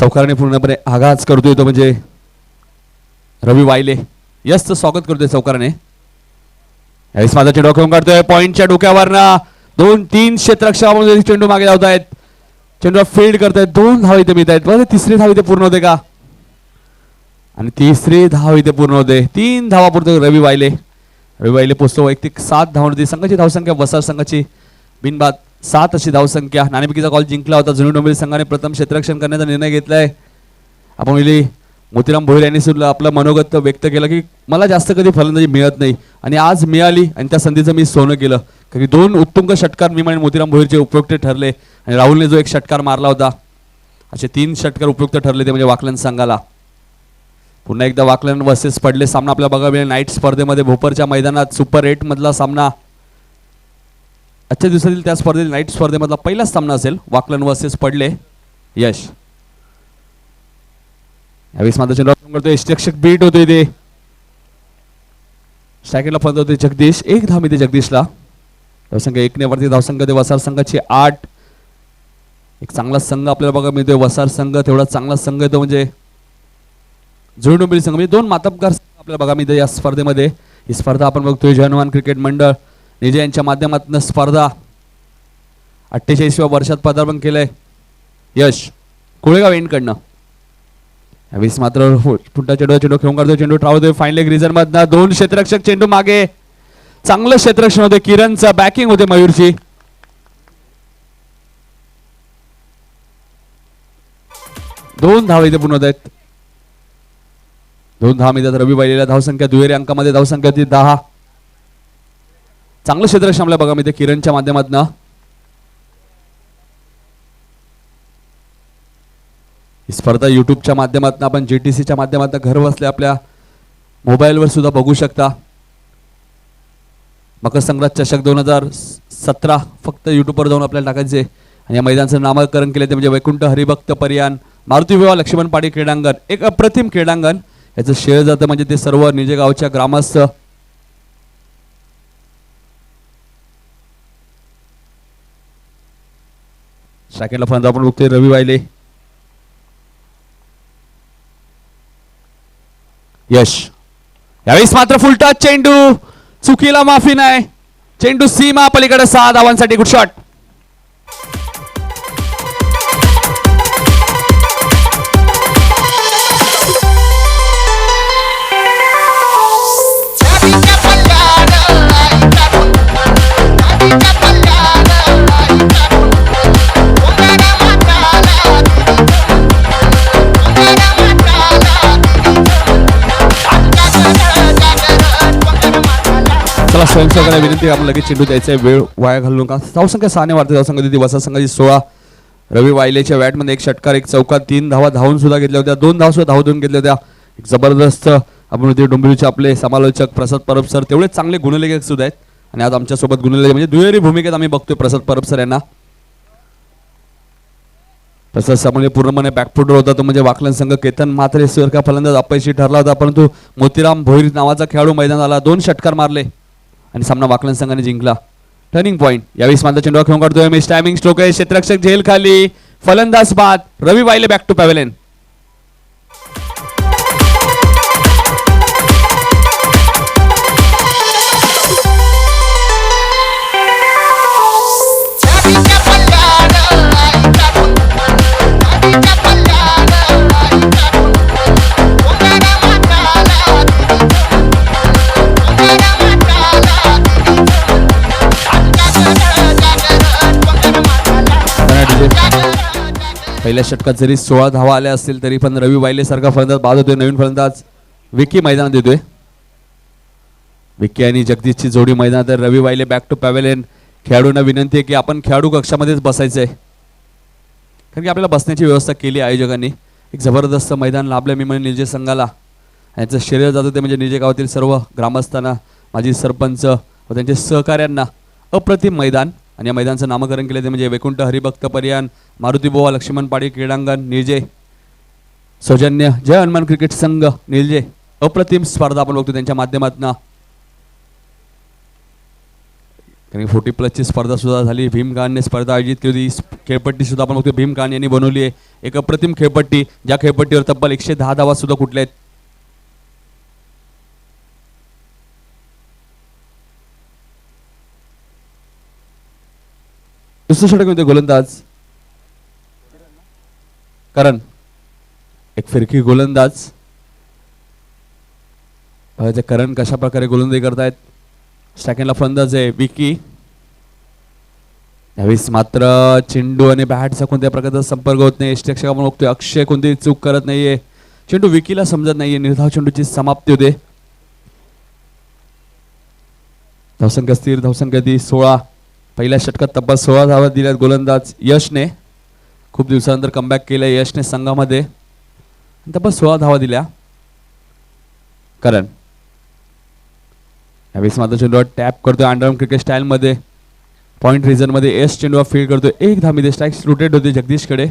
चौकाराने पूर्णपणे आघात करतोय तो म्हणजे रवी वायले. यस स्वागत करतोय चौकाराने. यावेळेस माझा चेंडू खेळून काढतोय पॉइंटच्या डोक्यावरनं 2-3 क्षेत्ररक्षकामध्ये चेंडू मागे धावतायत. चेंडू फील्ड करतायत. 2 धाव इथे मिळत आहेत. बघा तिसरी धाव इथे पूर्ण होते का आणि तिसरी धाव इथे पूर्ण होते. 3 धावा पुरतो रवी वायले. रवी वायले पोहोचतो वैयक्तिक 7 धावांवरती. संघाची धावसंख्या वसार संघाची बिनबाद 7 अशी धावसंख्या. नाणेफेकीचा कॉल जिंकला होता. जुनी डोंबिवली संघाने प्रथम क्षेत्ररक्षण करण्याचा निर्णय घेतलाय. आपण पहिली मोतीराम भोईर यांनी सुद्धा आपलं मनोगत व्यक्त केलं की मला जास्त कधी फलंदाजी मिळत नाही आणि आज मिळाली आणि त्या संधीचं मी सोनं केलं. कारण 2 उत्तुंग षटकार मी आणि मोतीराम भोईरचे उपयुक्त ठरले आणि राहुलने जो एक षटकार मारला होता असे 3 षटकार उपयुक्त ठरले ते म्हणजे वाकलन संघाला. पुन्हा एकदा वाकलन वर्सेस पडले सामना आपल्याला बघायला मिळेल नाईट स्पर्धेमध्ये भोपरच्या मैदानात सुपर 8 मधला सामना. आजच्या दिवसातील त्या स्पर्धेतील नाईट स्पर्धेमधला पहिलाच सामना असेल. वाकलन वर्सेस पडले. यश यावेळेस माझा चेंडू करतोय. यष्टिरक्षक बीट होतोय ते स्ट्रायकरला फलंदाज होते जगदीश. 1 धाव मिळते जगदीशला. धावसंख्या 1 ने वरती धावसंख्या ते वसार संघाची 8. एक चांगला संघ आपल्याला बघा मिळतोय वसार संघ. तेवढा चांगला संघ येतो म्हणजे जुनी डोंबिवली संघ म्हणजे 2 मातबगार आपल्याला बघा मिळते या स्पर्धेमध्ये. ही स्पर्धा आपण बघतोय जयहनुमान क्रिकेट मंडळ निजे यांच्या माध्यमातून स्पर्धा 48व्या वर्षात पदार्पण केलंय. यश कोळेगाव एंडकडनं. यावेळेस मात्र पुन्हा चेंडू खेळून काढतोय. चेंडू ट्रावतोय फाईन लेग रिझन मधनं. 2 क्षेत्ररक्षक चेंडू मागे. चांगलं क्षेत्ररक्षण होते. किरणचं बॅकिंग होते मयूरची. दोन धाव इथे पूर्ण होत आहेत. 2 धाव मिळतात रवी वायलेला. धावसंख्या दुहेरी अंकामध्ये धावसंख्या होती 10. चांगलं क्षेत्ररक्षण आपल्याला बघा मिळते किरणच्या माध्यमातून. ही स्पर्धा युट्यूबच्या माध्यमातून आपण जीटीसीच्या माध्यमातून घर बसल्या आपल्या मोबाईलवर सुद्धा बघू शकता. मकर संक्रांत चषक 2017 फक्त युट्यूबवर जाऊन आपल्याला टाकायचे आणि या मैदानाचं नामकरण केले ते म्हणजे वैकुंठ हरिभक्त परियान मारुती विवाह लक्ष्मण पाटी क्रीडांगण. एक अप्रतिम क्रीडांगण. याचं श्रेय जातं म्हणजे ते सर्व निजे गावच्या ग्रामस्थ. स्ट्रायकरला फलंदाज आपण बघतोय रवी वायले. यश यावेळेस मात्र फुल टच चेंडू. चुकीला माफी नाही. चेंडू सीमा पलीकडे 6 धावांसाठी. Good shot. चला स्वयंसेवकाला विनंती आपण लगेच चेंडू द्यायचा आहे. वेळ वाया घालू नका. धावसंख्या 6 ने वाढते. धावसंख्या दिली वसा संघाची 16. रवी वायलेच्या बॅटमध्ये 1 षटकार 1 चौकार 3 धावा धावून सुद्धा घेतल्या होत्या. 2 धाव सुद्धा धाव देऊन घेतल्या होत्या. एक जबरदस्त आपण होते डोंबिवलीचे आपले समालोचक प्रसाद परब सर. तेवढे चांगले गुणलेखक सुद्धा आहेत आणि आज आमच्यासोबत गुणलेखक म्हणजे दुहेरी भूमिकेत आम्ही बघतोय प्रसाद परब सर यांना. प्रसाद सर म्हणजे पूर्णपणे बॅकफुटर होता तो म्हणजे वाकलन संघ. केतन म्हात्रे सर का फलंदाज अपयशी ठरला होता परंतु मोतीराम भोईर नावाचा खेळाडू मैदानाला 2 षटकार मारले आणि सामना वाकलन संघाने जिंकला. Turning point. यावेळेस माझा चेंडू खेळून काढतोय. मिस टायमिंग स्ट्रोक आहे. क्षेत्ररक्षक झेल खाली. फलंदाज बाद. रवी वायले बॅक टू पॅव्हेलियन. पहिल्या षटकात जरी 16 धावा आल्या असतील तरी पण रवी वायले सारखा फलंदाज बाद होतोय. नवीन फलंदाज विकी मैदानात येतोय. विकी आणि जगदीशची जोडी मैदानात. रवी वायले बॅक टू पॅव्हेलियन. खेळाडूंना विनंती आहे की आपण खेळाडू कक्षामध्येच बसायचं आहे कारण की आपल्याला बसण्याची व्यवस्था केली आयोजकांनी. एक जबरदस्त मैदान लाभलं मी म्हणजे निजे संघाला. यांचं श्रेय जातं ते म्हणजे निजे गावातील सर्व ग्रामस्थांना, माजी सरपंच व त्यांच्या सहकार्यांना. अप्रतिम मैदान आणि या मैदानाचं नामकरण केले ते म्हणजे वैकुंठ हरिभक्त परियान मारुती बुवा लक्ष्मण पाटी क्रीडांगण निजे. सौजन्य जय हनुमान क्रिकेट संघ निजे. अप्रतिम स्पर्धा आपण बघतो त्यांच्या माध्यमातून. कारण 40+ ची स्पर्धा सुद्धा झाली. भीमकानने स्पर्धा आयोजित केली होती. खेळपट्टी सुद्धा आपण बघतो भीमकान यांनी बनवली आहे. एक अप्रतिम खेळपट्टी, ज्या खेळपट्टीवर तब्बल 110 धावा सुद्धा कुठल्या आहेत. दुसरं षटक होते गोलंदाज करण, एक फिरकी गोलंदाज. ते करण कशा प्रकारे गोलंदाजी करतायत. सेकंडला फलंदाज आहे विकी. यावेळेस मात्र चेंडू आणि बॅटचा कोणत्या प्रकारचा संपर्क होत नाही. यष्टीरक्षक आपण बघतोय अक्षय कोणतीही चूक करत नाहीये. चेंडू विकीला समजत नाहीये. निर्धाव चेंडूची समाप्ती होते. धावसंख्या स्थिर, धावसंख्या ती 16. पहिल्या षटकात तब्बल 16 धावा दिल्यात गोलंदाज यशने. खूप दिवसानंतर कमबॅक केलं यशने संघामध्ये. तब्बल 16 धावा दिल्या. करण यावेळेस मात्र चेंडूवर टॅप करतोय अंडरआर्म क्रिकेट स्टाईल मध्ये. पॉइंट रिजन मध्ये एस चेंडूवर फील्ड करतोय. एक धामीमध्ये स्ट्राइक्स रोटेट होते जगदीशकडे.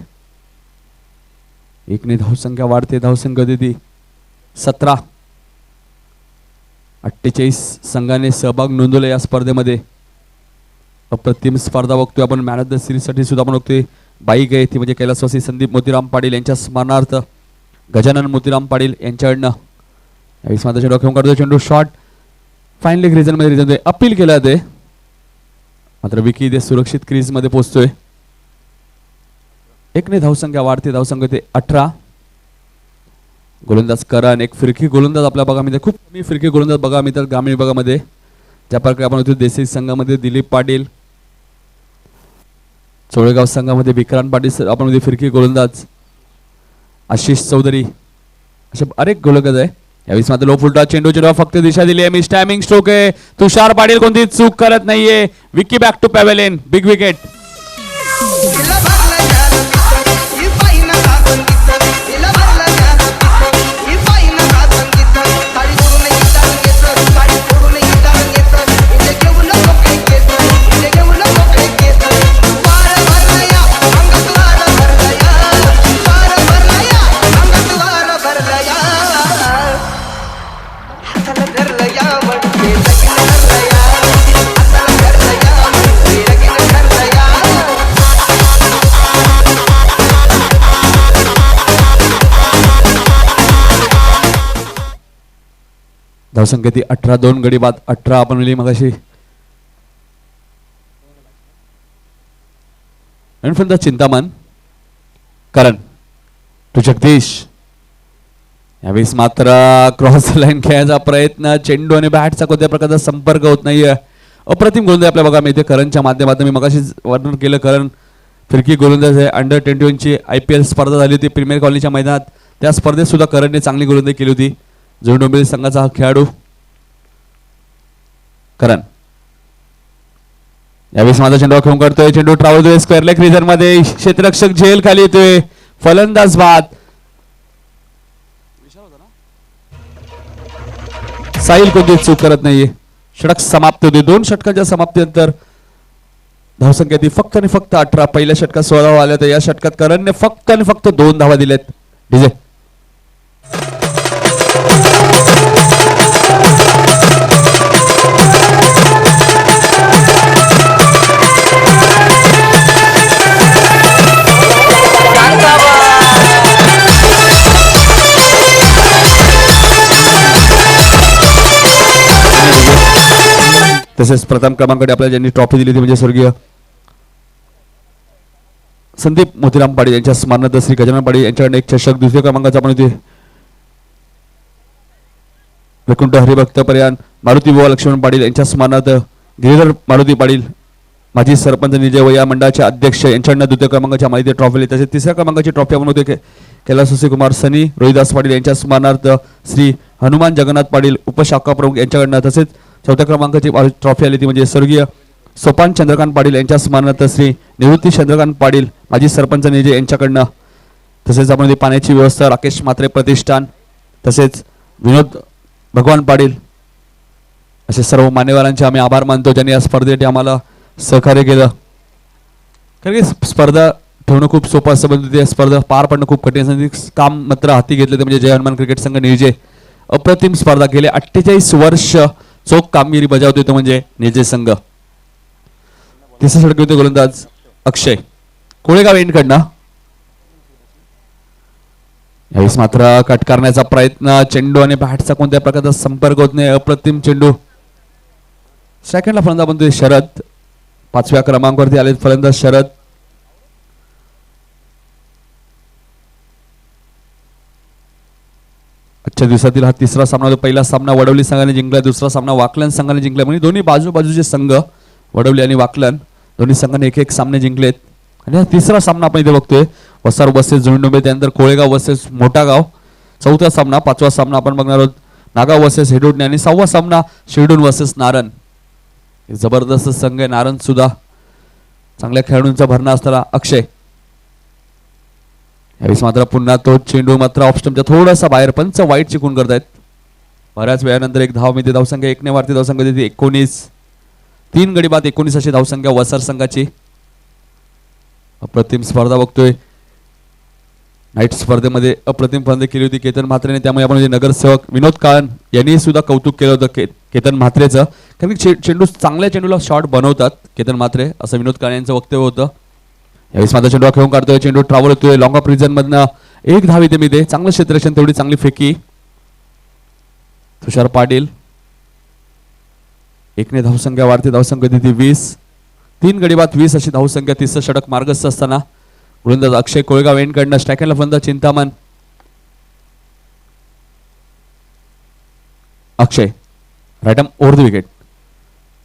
एकने धावसंख्या वाढते. धावसंख्या होती ती 17. 48 संघाने सहभाग नोंदवला या स्पर्धेमध्ये. अप्रतिम स्पर्धा बघतोय आपण. मॅन ऑफ द सिरीज साठी सुद्धा आपण बघतोय बाईक आहे ती म्हणजे कैलासवासी संदीप मोतीराम पाटील यांच्या स्मरणार्थ गजानन मोतीराम पाटील यांच्याकडनं. यावेळेस मात्र चेंडू खेळून काढतोय. चेंडू शॉट फाईन लेग रिजन मध्ये रिजन अपील केलं ते. मात्र विकी ते सुरक्षित क्रीज मध्ये पोहोचतोय. एकने धावसंख्या वाढते. धावसंख्या ते 18. गोलंदाज करण, एक फिरकी गोलंदाज आपल्या भागामध्ये. खूप कमी फिरकी गोलंदाज बघा मिळतात ग्रामीण विभागामध्ये. ज्या प्रकारे आपण होतो देसाई संघामध्ये दिलीप पाटील, चोळेगाव संघामध्ये विक्रांत पाटील आपण फिरकी गोलंदाज, आशिष चौधरी, असे अनेक गोलंदाज आहे. यावेळेस मात्र लो फुलटा चेंडू फक्त दिशा दिली आहे. मिस टायमिंग स्ट्रोक आहे. तुषार पाटील कोणती चूक करत नाहीये. Vicky back to pavilion. Big wicket. धावसंख्या ती 18. 2 गडी बाद 18 आपण मिळली मगाशी. Chintaman current to Jagdish. यावेळेस मात्र क्रॉस लाईन खेळायचा प्रयत्न. चेंडू आणि बॅटचा कोणत्या प्रकारचा संपर्क होत नाहीये. अप्रतिम गोलंदाज आपल्या बघा मिळते करणच्या माध्यमातून. मी मगाशी वर्णन केलं. करण फिरकी गोलंदाज आहे. अंडर 21 ची IPL स्पर्धा झाली होती प्रीमियर कॉलनीच्या मैदानात. त्या स्पर्धेत सुद्धा करणने चांगली गोलंदाजी केली होती. जोडोंबिवली संघाचा हा खेळाडू करण. यावेळेस माझा चेंडू खेळून काढतोय. चेंडू ट्रॅव्हल स्क्वेअर लेग रिजन मध्ये. क्षेत्ररक्षक झेल खाली येतोय. फलंदाज बाद. साहिल कोणती चूक करत नाहीये. षटक समाप्त होते. 2 षटकांच्या समाप्तीनंतर धावसंख्या ती फक्त आणि फक्त 18. पहिल्या षटकात 16 धावा आल्या तर या षटकात करणने फक्त आणि फक्त 2 धावा दिल्यात. डीजे तसेच प्रथम क्रमांकाने आपल्याला ज्यांनी ट्रॉफी दिली ती म्हणजे स्वर्गीय संदीप मोतीराम पाटील यांच्या स्मरणार्थ श्री गजानन पाटील यांच्याकडे एक चषक. दुसऱ्या क्रमांकाचा आपण इथे वैकुंठ हरिभक्त पर्यान मारुती बुवा लक्ष्मण पाटील यांच्या स्मरणार्थ गिरीधर मारुती पाटील माजी सरपंच निजय व या मंडळाचे अध्यक्ष यांच्याकडनं द्वितीय क्रमांकाच्या माहिती ट्रॉफी. तसेच तिसऱ्या क्रमांकाची ट्रॉफी आपण होते कैलासवासी कुमार सनी रोहिदास पाटील यांच्या स्मरणार्थ श्री हनुमान जगन्नाथ पाटील उपशाखा प्रमुख यांच्याकडनं. तसेच चौथ्या क्रमांकाची ट्रॉफी आली ती म्हणजे स्वर्गीय सोपान चंद्रकांत पाटील यांच्या स्मरणार्थ श्री निवृत्ती चंद्रकांत पाटील माजी सरपंच निजे यांच्याकडनं. तसेच आपण पाण्याची व्यवस्था राकेश म्हात्रे प्रतिष्ठान, तसेच विनोद भगवान पाटील असे सर्व मान्यवरांचे आम्ही आभार मानतो ज्यांनी या स्पर्धेसाठी आम्हाला सहकार्य केलं. कारण की स्पर्धा ठेवणं खूप सोपं असं बनतं. ते स्पर्धा पार पडणं खूप कठीण असं काम मात्र हाती घेतलं ते म्हणजे जय हनुमान क्रिकेट संघ निर्जे. अप्रतिम स्पर्धा. गेले 48 वर्ष चोख कामगिरी बजावतो तो म्हणजे निर्जे संघ. तिसरा षटक घेतोय गोलंदाज अक्षय कोळेगाव एंडकडनं. यावेळेस मात्र कट करण्याचा प्रयत्न, चेंडू आणि बॅटचा कोणत्या प्रकारचा संपर्क होत नाही, अप्रतिम चेंडू. सेकंडला फलंदाज बनतोय शरद, 5व्या क्रमांकावरती आले फलंदाज शरद. आजच्या दिवसातील हा तिसरा सामना होता. पहिला सामना वडवली संघाने जिंकला, दुसरा सामना वाकलन संघाने जिंकला. म्हणजे दोन्ही बाजूचे संघ वडवली आणि वाकलन दोन्ही संघाने एक सामने जिंकलेत. आणि हा तिसरा सामना आपण इथे बघतोय, वसार वर्सेस झुंडुबे, त्यानंतर कोळेगाव वर्सेस मोठागाव. चौथा सामना, 5वा सामना आपण बघणार आहोत नागाव वर्सेस हेडोडणे आणि 6वा सामना शिरडून वर्सेस नारण. जबरदस्त संघ आहे नारण सुद्धा, चांगल्या खेळाडूंचा भरणा असताना अक्षय. यावेळेस मात्र पुन्हा तो चेंडू मात्र ऑफ स्टंपच्या थोडासा बाहेर, पंच वाईट चिकून करतायत. बऱ्याच वेळानंतर एक धाव मिळते, धावसंख्या 1 ने वाढते, धावसंख्या देते 19. 3 गडी बाद 19 अशी धावसंख्या वसार संघाची. अप्रतिम स्पर्धा बघतोय. नाईट स्पर्धेमध्ये अप्रतिम फलंदाजी केली होती केतन म्हात्रेने, त्यामुळे आपण नगरसेवक विनोद काळन यांनी सुद्धा कौतुक केलं होतं केतन म्हात्रेचं, कारण की चेंडू चांगल्या चेंडूला शॉट बनवतात केतन म्हात्रे, असं विनोद काळन यांचं वक्तव्य होतं. यावेळेस माझा चेंडू खेळून काढतोय, चेंडू ट्रॅव्हल होतोय लॉंग ऑफ रिजन मधनं, एक धाव इथे मिळते. चांगलं क्षेत्ररक्षण, तेवढी चांगली फेकी. तुषार पाटील 1 ने धावसंख्या वाढते, धावसंख्या देते 20. 3 गडी बाद 20 अशी धावसंख्या. तिसरं षटक मार्गस्थ असताना गोलंदाज अक्षय कोळेगाव एंडकडनं, स्ट्रायकरला फलंदाज Chintaman. Akshay right arm over the wicket.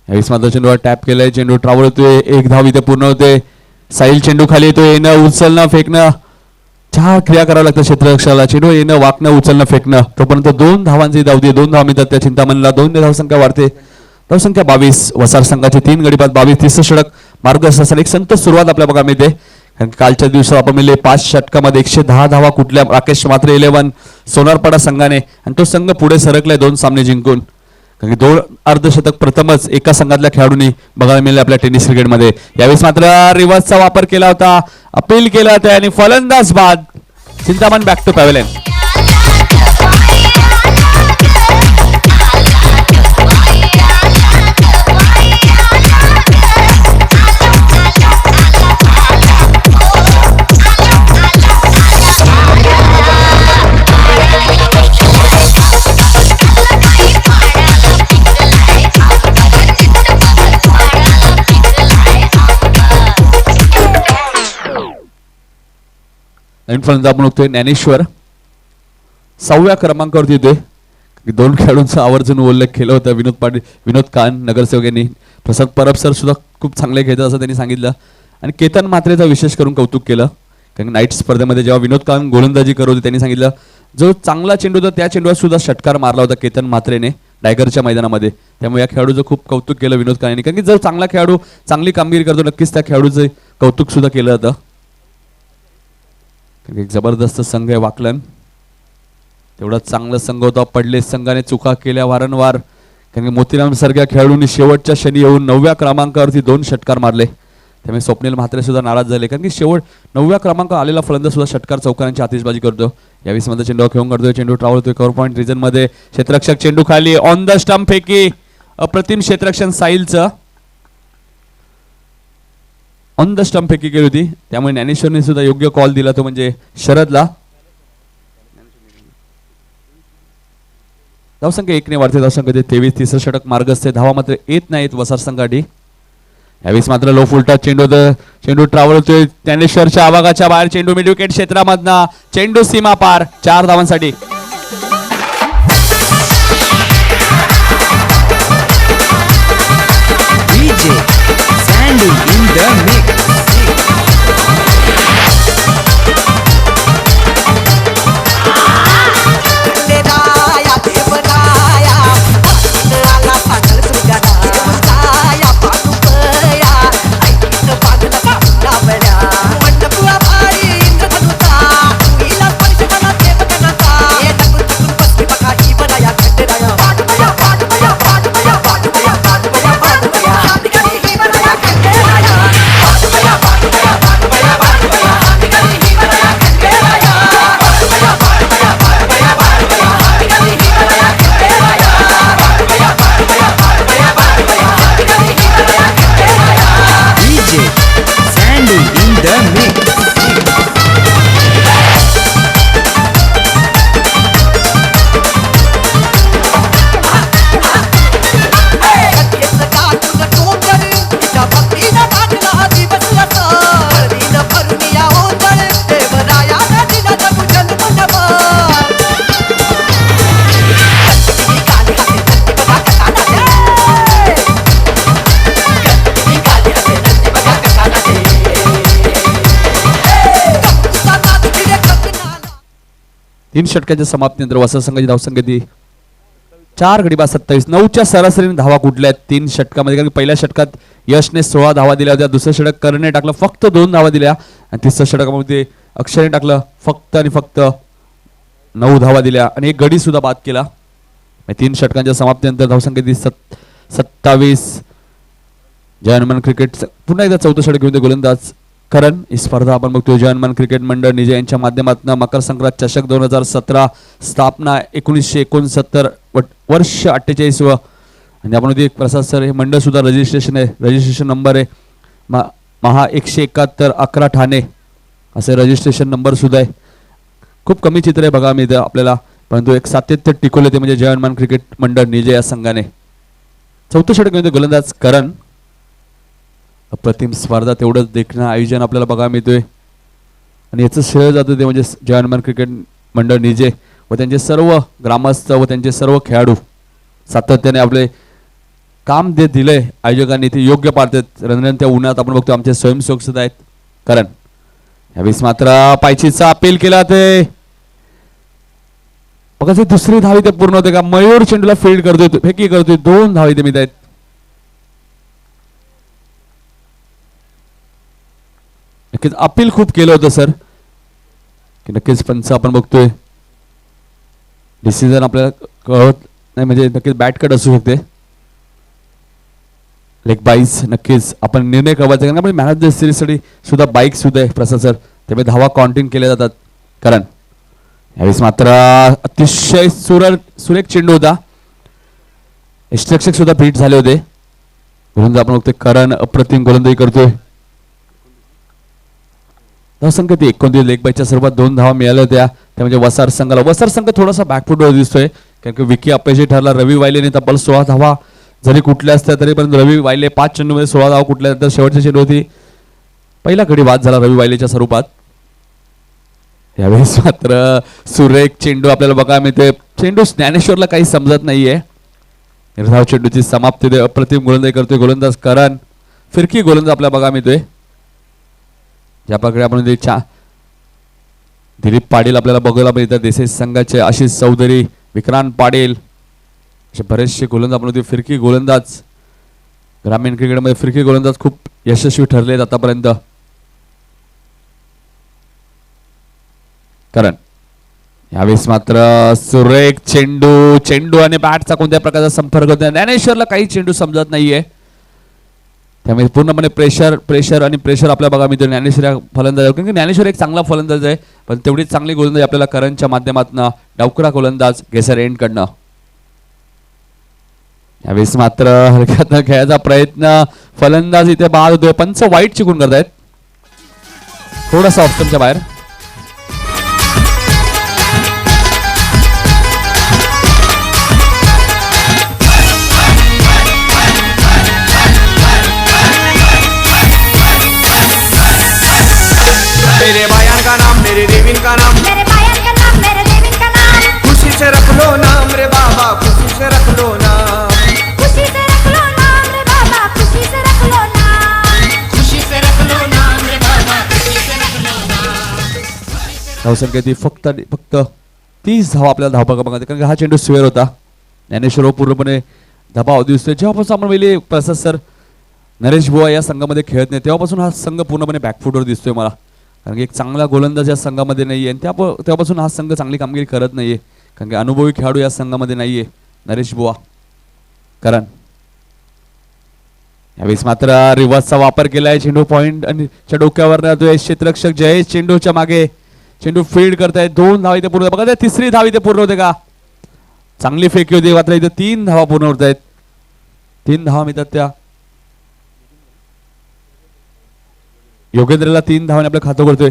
यावेळेस माझा चेंडू टॅप केलाय, चेंडू ट्रॅव्हल होतोय, एक धाव इथे पूर्ण होते. साहिल चेंडू खाली येतोय, येणं उचलणं फेकणं, 4 क्रिया करावं लागतं क्षेत्ररक्षकाला. चेंडू येणं वाकणं उचलणं फेकणं, तोपर्यंत 2 धावांची धावते, 2 धाव मिळतात त्या चिंतामणला. 2 ने धावसंख्या वाढते, धावसंख्या 22 वसार संघाची. 3 गडी बाद 22. तिसरं षटक मार्गस्थ असताना एक संतोष सुरुवात आपल्या बघा मिळते, कारण कालच्या दिवसात आपण मिळले 5 षटकामध्ये 110 धावा कुठल्या राकेश मात्रे 11 सोनारपाडा संघाने, आणि तो संघ पुढे सरकलाय 2 सामने जिंकून. कारण की 2 अर्धशतक प्रथमच एका संघातल्या खेळाडूंनी बघायला मिळाले आपल्या टेनिस क्रिकेटमध्ये. यावेळेस मात्र रिव्हर्सचा वापर केला होता, अपील केलं होतं आणि फलंदाज बाद. Chintaman back to pavilion. नवीन फलंदाज आपण बघतोय ज्ञानेश्वर, 6व्या क्रमांकावरती येतोय. 2 खेळाडूंचा आवर्जून उल्लेख केला होता विनोद पाटील, विनोद कान नगरसेवक यांनी. प्रसाद परब सर सुद्धा खूप चांगले खेळतात असं त्यांनी सांगितलं, आणि केतन म्हात्रेचा विशेष करून कौतुक केलं, कारण नाईट स्पर्धेमध्ये जेव्हा विनोद कान गोलंदाजी करत होते त्यांनी सांगितलं जो चांगला चेंडू होता त्या चेंडूवर सुद्धा षटकार मारला होता केतन म्हात्रेने टायगरच्या मैदानामध्ये. त्यामुळे या खेळाडूचं खूप कौतुक केलं विनोद कान यांनी, कारण की जर चांगला खेळाडू चांगली कामगिरी करतो नक्कीच त्या खेळाडूचं कौतुक सुद्धा केलं जातं. एक जबरदस्त संघ आहे वाकलन, तेवढा चांगला संघ होता. पडले संघाने चुका केल्या वारंवार, कारण की मोतीराम सारख्या खेळाडूंनी शेवटच्या क्षणी येऊन 9व्या क्रमांकावरती 2 षटकार मारले. त्यामुळे स्वप्नील म्हात्रे सुद्धा नाराज झाले, कारण की शेवट 9व्या क्रमांक आलेला फलंदाज सुद्धा षटकार चौकारांची आतिषबाजी करतो. यावेळेस मध्ये चेंडू खेळून काढतोय, चेंडू ट्रॅव्हल होतोय कव्हर पॉईंट रिजन मध्ये. क्षेत्ररक्षक चेंडू खाली, ऑन द स्टंप फेकी, अप्रतिम क्षेत्ररक्षण साहिलचं. ऑन द स्टंप फेकी केली होती, त्यामुळे ज्ञानेश्वरने सुद्धा योग्य कॉल दिला, तो म्हणजे शरदला. धावसंख्या 1 ने वाढते, धावसंख्या 23. तिसरं षटक मार्गस्थ, धावा मात्र येत नाहीत वसार संघासाठी. यावेळेस मात्र लो फुलटा चेंडू, चेंडू ट्रॅव्हल होतोय ज्ञानेश्वरच्या आवागाच्या बाहेर. चेंडू मिड विकेट क्षेत्रामधना, चेंडू सीमा पार 4 धावांसाठी. in the mix. 3 षटकांच्या समाप्तीनंतर वसंत संघाची धावसंख्या ती 4 गडी बाद 27. 9च्या सरासरीने धावा कुठल्या आहेत 3 षटकामध्ये, कारण पहिल्या षटकात यशने 16 धावा दिल्या होत्या, दुसरं षटक करणे टाकलं फक्त 2 धावा दिल्या, आणि तिसऱ्या षटकामध्ये अक्षरने टाकलं फक्त आणि फक्त 9 धावा दिल्या आणि एक गडी सुद्धा बाद केला. 3 षटकांच्या समाप्तीनंतर धावसंख्या ती 27. जय हनुमान क्रिकेट पुन्हा एकदा 4थं षटक घेऊन गोलंदाज करण. ही स्पर्धा आपण बघतोय जय हनुमान क्रिकेट मंडळ निजे यांच्या माध्यमातून मकर संक्रांत चषक 2017 स्थापना 1969 वर्ष 48व, आणि आपण एक प्रसाद सर हे मंडळ सुद्धा रजिस्ट्रेशन आहे, रजिस्ट्रेशन नंबर आहे महा 171 11 ठाणे असे रजिस्ट्रेशन नंबर सुद्धा आहे. खूप कमी चित्र आहे बघा मी इथं आपल्याला, परंतु एक सातत्य टिकवले ते म्हणजे जय हनुमान क्रिकेट मंडळ निजे या संघाने. 4थं षटक घेऊन गोलंदाज करण. अप्रतिम स्पर्धा, तेवढंच देखणं आयोजन आपल्याला बघायला मिळतोय, आणि याचं श्रेय जातं ते म्हणजे जय हनुमान क्रिकेट मंडळ निजे व त्यांचे सर्व ग्रामस्थ व त्यांचे सर्व खेळाडू सातत्याने आपले काम जे दिलंय आयोजकांनी ते योग्य पाळतात. रणरणत्या उन्हात आपण बघतो आमचे स्वयंसेवक सुद्धा आहेत. कारण यावेळेस मात्र पायचीचा अपील केला ते बघा, ते दुसरी धाव इथे पूर्ण होते का, मयूर चेंडूला फील्ड करतोय, फेकी करतोय, 2 धाव इथे मिळत आहेत. नक्कीच अपील खूप केलं होतं सर, की नक्कीच पंच आपण बघतोय डिसिजन आपल्याला कळत नाही, म्हणजे नक्कीच बॅट कट असू शकते, लेग बाईस नक्कीच आपण निर्णय कळवायचा, कारण आपण मॅन ऑफ द सिरीज साठी सुद्धा बाईक सुद्धा आहे प्रसाद सर, त्यामुळे धावा काउंटिंग केल्या जातात. कारण यावेळेस मात्र अतिशय सुरेख चेंडू होता, यष्टरक्षक सुद्धा बीट झाले होते. गोलंदाज आपण बघतोय करण अप्रतिम गोलंदाजी करतोय. धावसंख्या ती 29. लेग बाईच्या स्वरूपात 2 धावा मिळाल्या होत्या, त्या म्हणजे वसार संघाला. वसार संघ थोडासा बॅकफुटवर दिसतोय, कारण की विकी अपयशी ठरला. रवी वायलेने तब्बल 16 धावा जरी कुठल्या असत्या तरी पण रवी वायले 5 चेंडूमध्ये 16 धावा कुठल्या, तर शेवटची चेंडू होती पहिला गडी बाद झाला रवी वायलेच्या स्वरूपात. यावेळेस मात्र सुरेख चेंडू आपल्याला बघायला मिळते. चेंडू ज्ञानेश्वरला काही समजत नाहीये. निर्धाव चेंडूची समाप्ती अप्रतिम गोलंदाजी करतोय गोलंदाज करण. फिरकी गोलंदाज आपल्याला बघायला मिळतोय, ज्या प्रकारे आपण दिलीप पाटील आपल्याला बघायला मिळतात, देसाई संघाचे आशिष चौधरी, विक्रांत पाटील असे बरेचसे गोलंदाज आपण फिरकी गोलंदाज ग्रामीण क्रिकेटमध्ये फिरकी गोलंदाज खूप यशस्वी ठरले आहेत आतापर्यंत. कारण यावेळेस मात्र सुरेख चेंडू आणि बॅटचा कोणत्या प्रकारचा संपर्क होता, ज्ञानेश्वरला काही चेंडू समजत नाहीये, त्यामुळे पूर्णपणे प्रेशर आपल्याला बघा मिळतो ज्ञानेश्वर फलंदाज, कारण की ज्ञानेश्वर एक चांगला फलंदाज आहे, पण तेवढीच चांगली गोलंदाजी आपल्याला करणच्या माध्यमातून डावखुरा गोलंदाज गेसर एंड कडनं. यावेळेस मात्र हलक्यात खेळायचा प्रयत्न, फलंदाज इथे बाद होतोय, पंच वाईट चिकून करतायत थोडासा ऑप्शनच्या बाहेर. मेरे बयान का नाम मेरे देवीन का नाम, मेरे बायन का नाम मेरे देवीन का नाम, खुशी से रख लो नाम रे बाबा, खुशी से रख लो नाम, खुशी से रख लो नाम रे बाबा, खुशी से रख लो नाम, खुशी से रख लो नाम रे बाबा, खुशी से रख लो नाम. धावसंख्या ती फक्त 30 धावा आपल्याला धावपा बघा, कारण हा चेंडू स्वेअर होता. ज्ञानेश्वर पूर्णपणे दबाव दिसतोय. जेव्हापासून आपण पहिले प्रसाद सर नरेश बुवा या संघामध्ये खेळत नाही तेव्हापासून हा संघ पूर्णपणे बॅकफुटवर दिसतोय मला, कारण की एक चांगला गोलंदाज या संघामध्ये नाहीये, आणि तेव्हापासून हा संघ चांगली कामगिरी करत नाहीये, कारण की अनुभवी खेळाडू या संघामध्ये नाहीये नरेश बुवा. कारण यावेळेस मात्र रिव्हर्सचा वापर केलाय, चेंडू पॉइंट आणि डोक्यावर राहतोय. क्षेत्ररक्षक जयेश चेंडूच्या मागे, चेंडू फील्ड करतायत. 2 धाव इथे पूर्ण, बघा त्या तिसरी धाव इथे पूर्ण होते का, चांगली फेकी होती, मात्र इथे 3 धावा पूर्ण होत आहेत. 3 धावा मिळतात त्या योगेंद्रला. 3 धावाने आपलं खातं करतोय.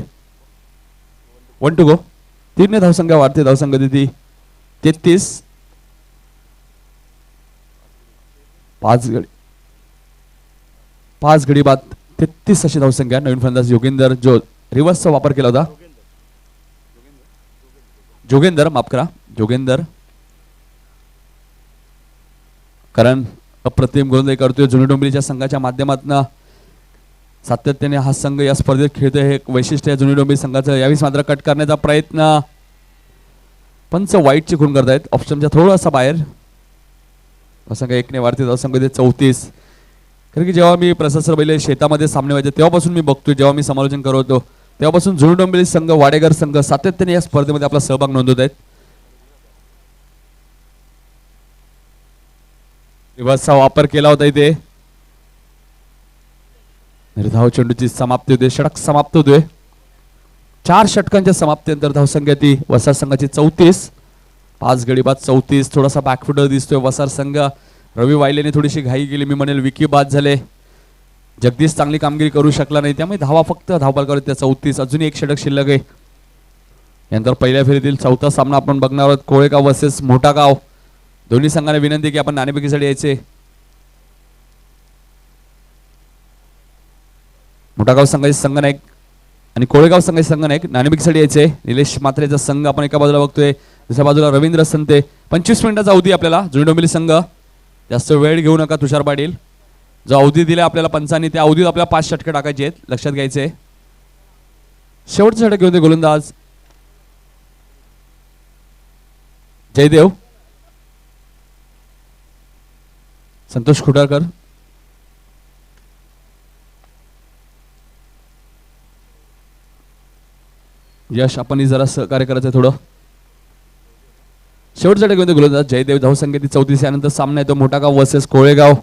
1 to go. 3 ने धावसंख्या वाढते, धावसंख्या ती 33. 5 गडी बाद 33 अशी धावसंख्या. नवीन फलंदाज योगेंद्र जो रिव्हर्सचा वापर केला होता, जोगेंदर. कारण अप्रतिम गोलंदाजी करतोय जुनी डोंबिवलीच्या संघाच्या माध्यमातून. सातत्याने हा संघ या स्पर्धेत खेळतोय, हे एक वैशिष्ट्य आहे जुनी डोंबिवली संघाचं. यावेळी मात्र कट करण्याचा प्रयत्न, पंच वाईटची खून करतायत ऑप्शनच्या थोडासा बाहेर. धावसंख्या 1 ने वाढते. धावसंख्या ते 34. कारण की जेव्हा मी प्रसाद सर पहिले शेतामध्ये सामने व्हायचे तेव्हापासून मी बघतोय, जेव्हा मी समालोचन करत होतो तेव्हापासून जुनी डोंबिवली संघ, वाडेकर संघ सातत्याने या स्पर्धेमध्ये आपला सहभाग नोंदवत आहेत. रिव्हर्सचा वापर केला होता इथे. निर्धाव चेंडूची समाप्ती होते. षटक समाप्त होतोय. 4 षटकांच्या समाप्तीनंतर धावसंख्या ती वसार संघाची 34. 5 गडी बाद 34. थोडासा बॅकफुटर दिसतोय वसार संघ. रवी वायलेने थोडीशी घाई केली, मी म्हणेल विकी बाद झाले. जगदीश चांगली कामगिरी करू शकला नाही, त्यामुळे धावा फक्त धावफलकावर त्या 34. अजून एक षटक शिल्लक आहे. यानंतर पहिल्या फेरीतील चौथा सामना आपण बघणार आहोत. कोळेगाव वर्सेस मोठा गाव. दोन्ही संघाने विनंती की आपण नाणेफेकीसाठी यायचे. मोठा गाव संघाचे संघनायक आणि कोळेगाव संघाचे संघनायक नाणेफेकीसाठी यायचे. निलेश म्हात्रेचा संघ आपण एका बाजूला बघतोय, दुसऱ्या बाजूला रवींद्र संते. 25 मिनिटाचा अवधी आपल्याला. जुनी डोंबिवली संघ जास्त वेळ घेऊ नका. तुषार पाटील जो अवधी दिला आपल्याला पंचांनी, त्या अवधीत आपल्याला 5 षटके टाकायचे आहेत, लक्षात घ्यायचे. शेवटचं षटक घेऊन गोलंदाज जयदेव. संतोष खुटारकर. यश आपण जरा सहकार्य करायचं थोडं. शेवटचा षटक गोलंदाज जयदेव. धावसंख्या ती 34. यानंतर सामना येतो मोठा गाव वर्सेस कोळेगाव.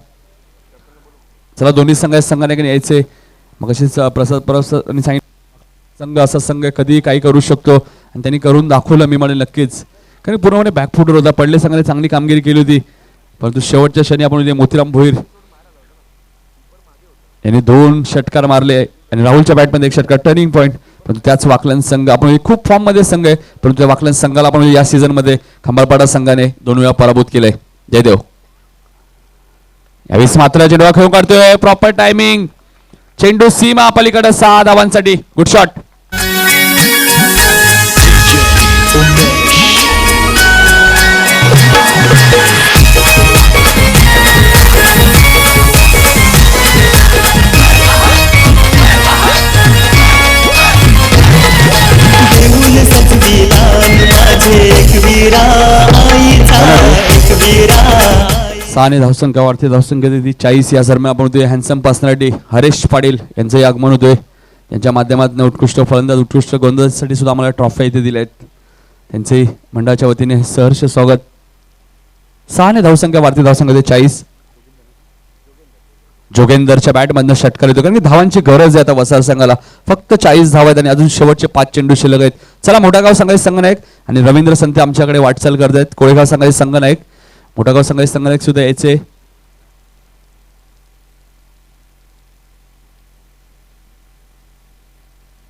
चला दोन्ही संघाने यायचे. मग अशीच प्रसाद सांगितलं संघ असा संघ कधी काही करू शकतो आणि त्यांनी करून दाखवलं, मी म्हणेल नक्कीच. कारण पूर्णपणे बॅकफुटर होता. पडले संघाने चांगली कामगिरी केली होती, परंतु शेवटच्या क्षणी आपण मोतीराम भोईर यांनी 2 षटकार मारले आणि राहुलच्या बॅटमध्ये 1 षटकार. Turning point. परंतु त्याच वाकलन संघ आपण खूप फॉर्म मध्ये संघ आहे, परंतु त्या वाकलन संघाला आपण या सीझन मध्ये खंबाळपाडा संघाने 2 वेळा पराभूत केलंय. जयदेव यावेळी मात्र चेंडू खेळून काढतोय. Proper timing. चेंडू सीमा पलीकडे 6 धावांसाठी. Good shot. साने धावसंख्या वाढते. धावसंख्या ती 40. या दरम्यान आपण होतोय हॅन्डसम पर्सनॅलिटी हरेश पाटील यांचंही आगमन होतोय. यांच्या माध्यमातून उत्कृष्ट फलंदाज, उत्कृष्ट गोलंदाजीसाठी सुद्धा आम्हाला ट्रॉफी इथे दिल्या आहेत. त्यांचे मंडळाच्या वतीने सहर्ष स्वागत. 6 धावसंख्या वाढते. धावसंख्या 40. जोगेंदरच्या बॅटमधनं षटकार येतो, कारण की धावांची गरज आहे आता वसार संघाला. फक्त 40 धावा आहेत आणि अजून शेवटचे 5 चेंडू शिल्लक आहेत. चला मोठा गाव संघाचे संघनायक आणि रवींद्र संते आमच्याकडे वाटचाल करत आहेत. कोळेगाव संघाचे संघनायक, मोठा गाव संघाचे संघनायक सुद्धा यायचे.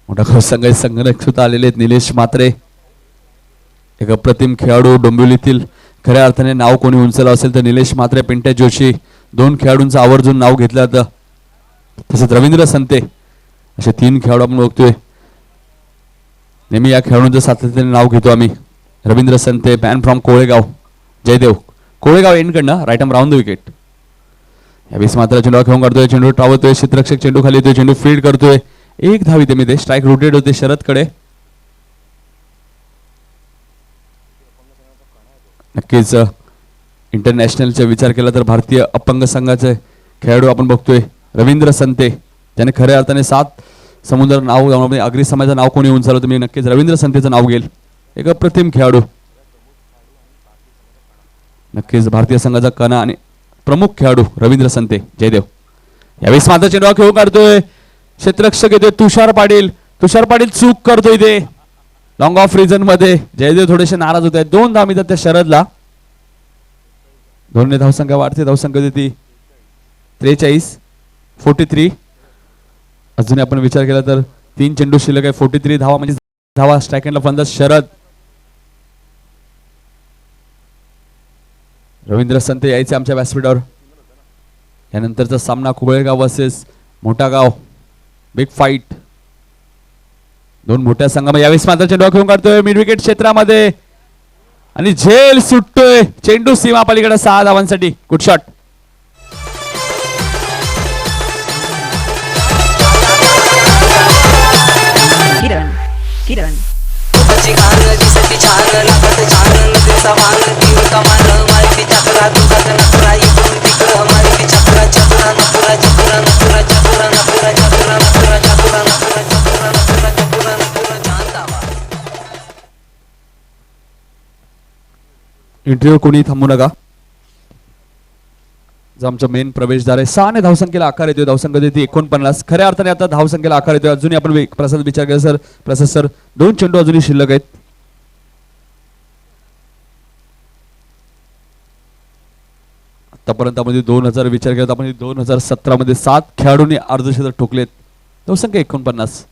मोठा गाव संघाचे संघनायक सुद्धा आलेले आहेत. निलेश म्हात्रे, एक अप्रतिम खेळाडू. डोंबिवलीतील खऱ्या अर्थाने नाव कोणी उंचलं असेल तर निलेश म्हात्रे, पिंट्या जोशी, 2 खेळाडूंचं आवर्जून नाव घेतलं जातं. तसेच रवींद्र संते, असे 3 खेळाडू आपण बघतोय. नेहमी या खेळाडूंचं सातत्याने नाव घेतो आम्ही. Ravindra Sante, man from Kolegaon. जयदेव कोळेगाव एंडकडनं right arm round the wicket. यावेळेस मात्र चेंडू खेळून काढतोय. चेंडू ट्रावतोय. क्षेत्ररक्षक चेंडू खाली येतोय. चेंडू फील्ड करतोय. 1 धाव इथे मी. स्ट्राईक रोटेट होते शरदकडे. नक्कीच इंटरनॅशनलचा विचार केला तर भारतीय अपंग संघाचे खेळाडू आपण बघतोय. रवींद्र संते, ज्याने खऱ्या अर्थाने 7 समुद्र नाव, अग्री समाजाचं नाव कोणी उंचावलं तर मी नक्कीच रवींद्र संतेचं नाव घेईल. एक अप्रतिम खेळाडू, नक्कीच भारतीय संघाचा कणा आणि प्रमुख खेळाडू रवींद्र संते. जयदेव यावेळेस मात्र चेंडू खेळून काढतोय. क्षेत्ररक्षक येतोय तुषार पाटील. तुषार पाटील चूक करतोय इथे लॉंग ऑफ रिजन मध्ये. जयदेव थोडेसे नाराज होत आहेत. 2 धाव मिळतात त्या शरदला. 2 धावसंख्या वाढते. धावसंख्या देते 43. 43. अजून आपण विचार केला तर 3 चेंडू शिल्लक आहे. 43 धावा म्हणजे धावा. स्ट्राईक एंडला फलंदाज शरद. रवींद्र संते यायचे आमच्या व्यासपीठावर. यानंतरचा सामना कोळेगाव वर्सेस मोठा गाव. Big fight. 2 मोठ्या संघामध्ये. यावेळेस मात्र चेंडू खेळून काढतोय मिड विकेट क्षेत्रामध्ये आणि झेल सुटतोय. चेंडू सीमा पलीकडे 6 धावांसाठी. Good shot. किरण तुझी गाण दिसती छान नकत छान नदीचा वान तीन कमान मारती चक्रा तुझात नकरा इकडून तिकडं मारती चक्रा चक्रा नकुरा चक्रा नकुरा चक्रा नकुरा चक्रा नकुरा चक्रा नकुरा चक्रा नकुरा चक्रा नकुरा चांदावा इंटरव्ह्यू कोणी थांबू नका. जो आमचा मेन प्रवेशद्वार आहे 6 ने धावसंख्येला आकार येतोय. धावसंख्या देते 49. खऱ्या अर्थाने आता धावसंख्येला आकार येतोय. अजूनही आपण प्रसाद विचार केला सर, प्रसाद सर 2 चेंडू अजूनही शिल्लक आहेत. आतापर्यंत आपण 2000 विचार केला तर आपण 2017 मध्ये 7 खेळाडूंनी अर्धशतक ठोकलेत. धावसंख्या 49.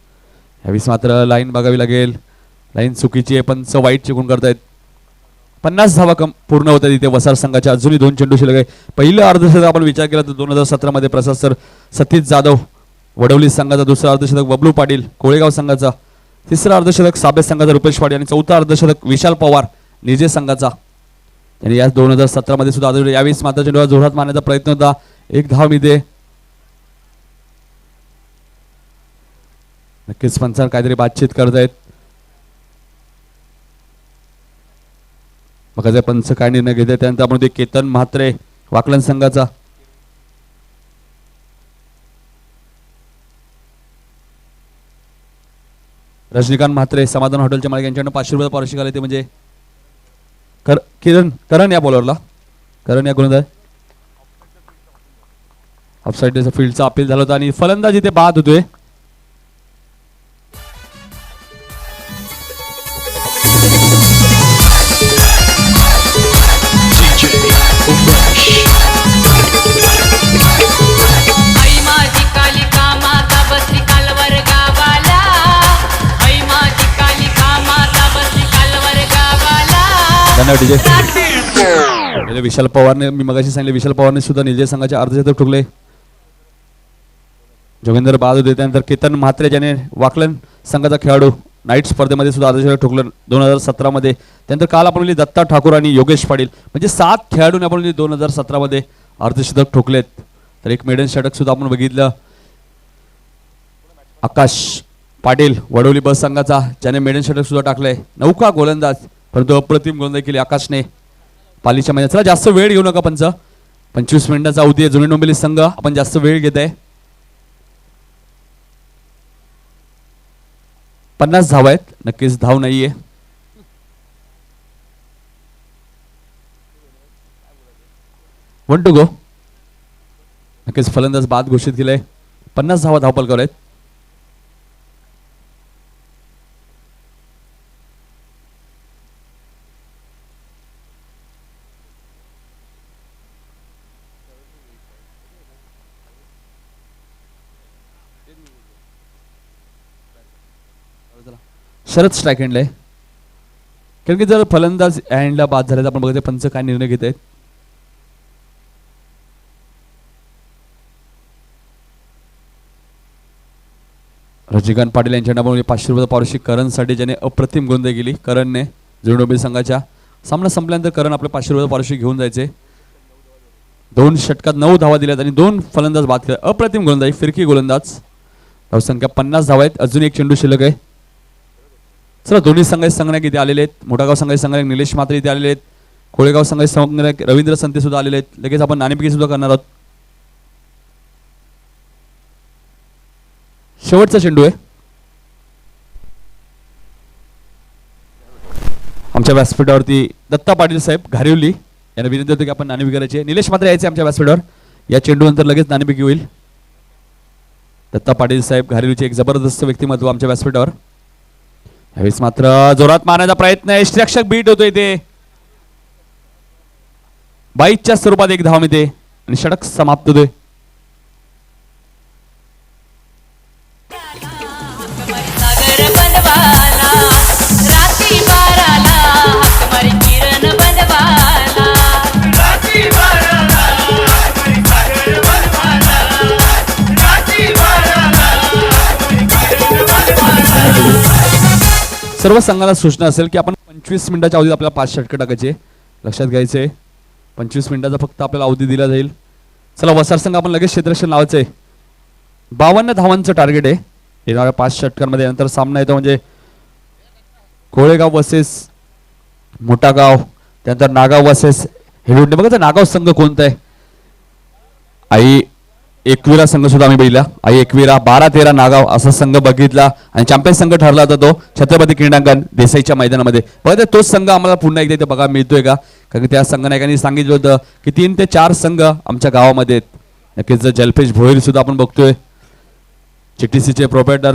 यावेळेस मात्र लाईन बघावी लागेल. लाईन चुकीची आहे पण वाईट चिकून करतायत. 50 धावा पूर्ण होतात इथे वसार संघाच्या. अजूनही 2 चेंडू शिल्लक आहे. पहिलं अर्धशतक आपण विचार केला तर 2017 मध्ये प्रसाद सर, सतीश जाधव वडवली संघाचा. दुसरा अर्धशतक बबलू पाटील कोळेगाव संघाचा. तिसरा अर्धशतक साबे संघाचा रुपेश पाटील आणि चौथा अर्धशतक विशाल पवार निजे संघाचा. आणि या 2017 मध्ये सुद्धा आढळले. यावेळेस मात्र चेंडूला जोरात मारण्याचा प्रयत्न होता. 1 धाव मिळते. नक्कीच पंचांना काहीतरी बातचीत करतायत. बघा पंच काय निर्णय घेते. त्यानंतर आपण केतन म्हात्रे वाकलन संघाचा. रजनीकांत म्हात्रे समाधान हॉटेलच्या मालक यांच्याकडून 500 रुपये पारितोषिक आले. ते म्हणजे करण या बॉलरला, करण या गोलंदाज ऑफसाईड फील्डचा अपील झाला होता आणि फलंदाज इथे बाद होतोय. आई माझी कालिका माता बसली कालवर गावाला. आई माझी कालिका माता बसली कालवर गावाला. धन्यवाद विजय. विशाल पवारने, मी मगाशी सांगितले विशाल पवारने सुद्धा निजे संघाचे अर्धशतक ठोकले. जोगेंद्र बाद होते. त्यानंतर केतन म्हात्रे ज्याने वाकलन संघाचा खेळाडू नाईट स्पर्धेमध्ये सुद्धा अर्धशतक ठोकलं 2017 मध्ये. त्यानंतर काल आपण बोलली दत्ता ठाकूर आणि योगेश पाटील म्हणजे 7 खेळाडूंनी आपण 2017 मध्ये अर्धशतक ठोकलेत. तर एक मेडन षटक सुद्धा आपण बघितलं. आकाश पाटील वडवली बस संघाचा ज्याने मेडन षटक सुद्धा टाकलंय. नौका गोलंदाज परंतु अप्रतिम गोलंदाजी केली आकाशने पालीच्या मैदानात. चला जास्त वेळ घेऊ नका पंच. 25 मिनिटाचा अवधी आहे. जुनी डोंबिवली संघ आपण जास्त वेळ घेत आहे. 50 धावा आहेत. नक्कीच धाव नाहीये. One to go. नक्कीच फलंदाज बाद घोषित केलंय. 50 धावा धावपलकावर आहेत. शरद स्ट्राईक हँडला आहे. कारण की जर फलंदाज हँडला बाद झाला तर आपण बघतो पंच काय निर्णय घेत आहेत. रजनीकांत पाटील यांच्या नावाने 500 रुपये पारितोषिक करणसाठी ज्याने अप्रतिम गोलंदाजी केली. करणने जुळडोंबिवली संघाच्या सामना संपल्यानंतर करण आपले 500 रुपये पारितोषिक घेऊन जायचे. 2 षटकात 9 धावा दिल्यात आणि 2 फलंदाज बाद केले. अप्रतिम गोलंदाजी फिरकी गोलंदाज. धावसंख्या 50 धावा आहेत. अजून 1 चेंडू शिल्लक आहे. चला दोन्ही संघाचे संघनायक इथे आलेले आहेत. मोठागाव संघाचे संघनायक निलेश म्हात्रे इथे आलेले आहेत. कोळेगाव संघाचे संघनायक रवींद्र संते सुद्धा आलेले आहेत. लगेच आपण नाणेफेकी सुद्धा करणार आहोत. शेवटचा चेंडू आहे. आमच्या व्यासपीठावरती दत्ता पाटील साहेब घारिवली यांना विनंती होती की आपण नाणेफेकी करायची आहे. निलेश म्हात्रे यायचे आमच्या व्यासपीठावर. या चेंडू नंतर लगेच नाणेफेकी होईल. दत्ता पाटील साहेब घारिवलीचे एक जबरदस्त व्यक्तिमत्व आमच्या व्यासपीठावर. यावेळेस मात्र जोरात मारण्याचा प्रयत्न आहे. रक्षक बीट होतोय ते 22च्या स्वरूपात 1 धाव मिळते आणि षटक समाप्त होतोय. सागर बनवाला रात्री 12ला हकमारी किरण बनवाला. रात्री 12ला हकमारी सागर बनवाला. रात्री 12ला हकमारी किरण बनवाला. सर्व संघाला सूचना असेल की आपण 25 मिनिटाच्या अवधीत आपल्याला 5 षटकं टाकायचे. लक्षात घ्यायचे 25 मिनिटाचा फक्त आपल्याला अवधी दिला जाईल. चला वसार संघ आपण लगेच क्षेत्ररक्षण लावायचं आहे. 52 धावांचं टार्गेट आहे येणाऱ्या 5 षटकांमध्ये. नंतर सामना येतो म्हणजे कोळेगाव वर्सेस मोठा गाव, त्यानंतर नागाव वर्सेस हेडुंडे. बघा नागाव संघ कोणता आहे? आई एकविरा संघ सुद्धा आम्ही बघितला. आई एकविरा 12-13 नागाव असा संघ बघितला आणि चॅम्पियन संघ ठरला होता तो छत्रपती क्रीडांगण देसाईच्या मैदानामध्ये. बघा तोच संघ आम्हाला पुन्हा एकदा इथे बघा मिळतोय का? कारण त्या संघनायकांनी सांगितलं होतं की 3 ते 4 संघ आमच्या गावामध्ये आहेत. नक्कीच जलपेश भोईर सुद्धा आपण बघतोय, चिटीसीचे प्रोप्रायटर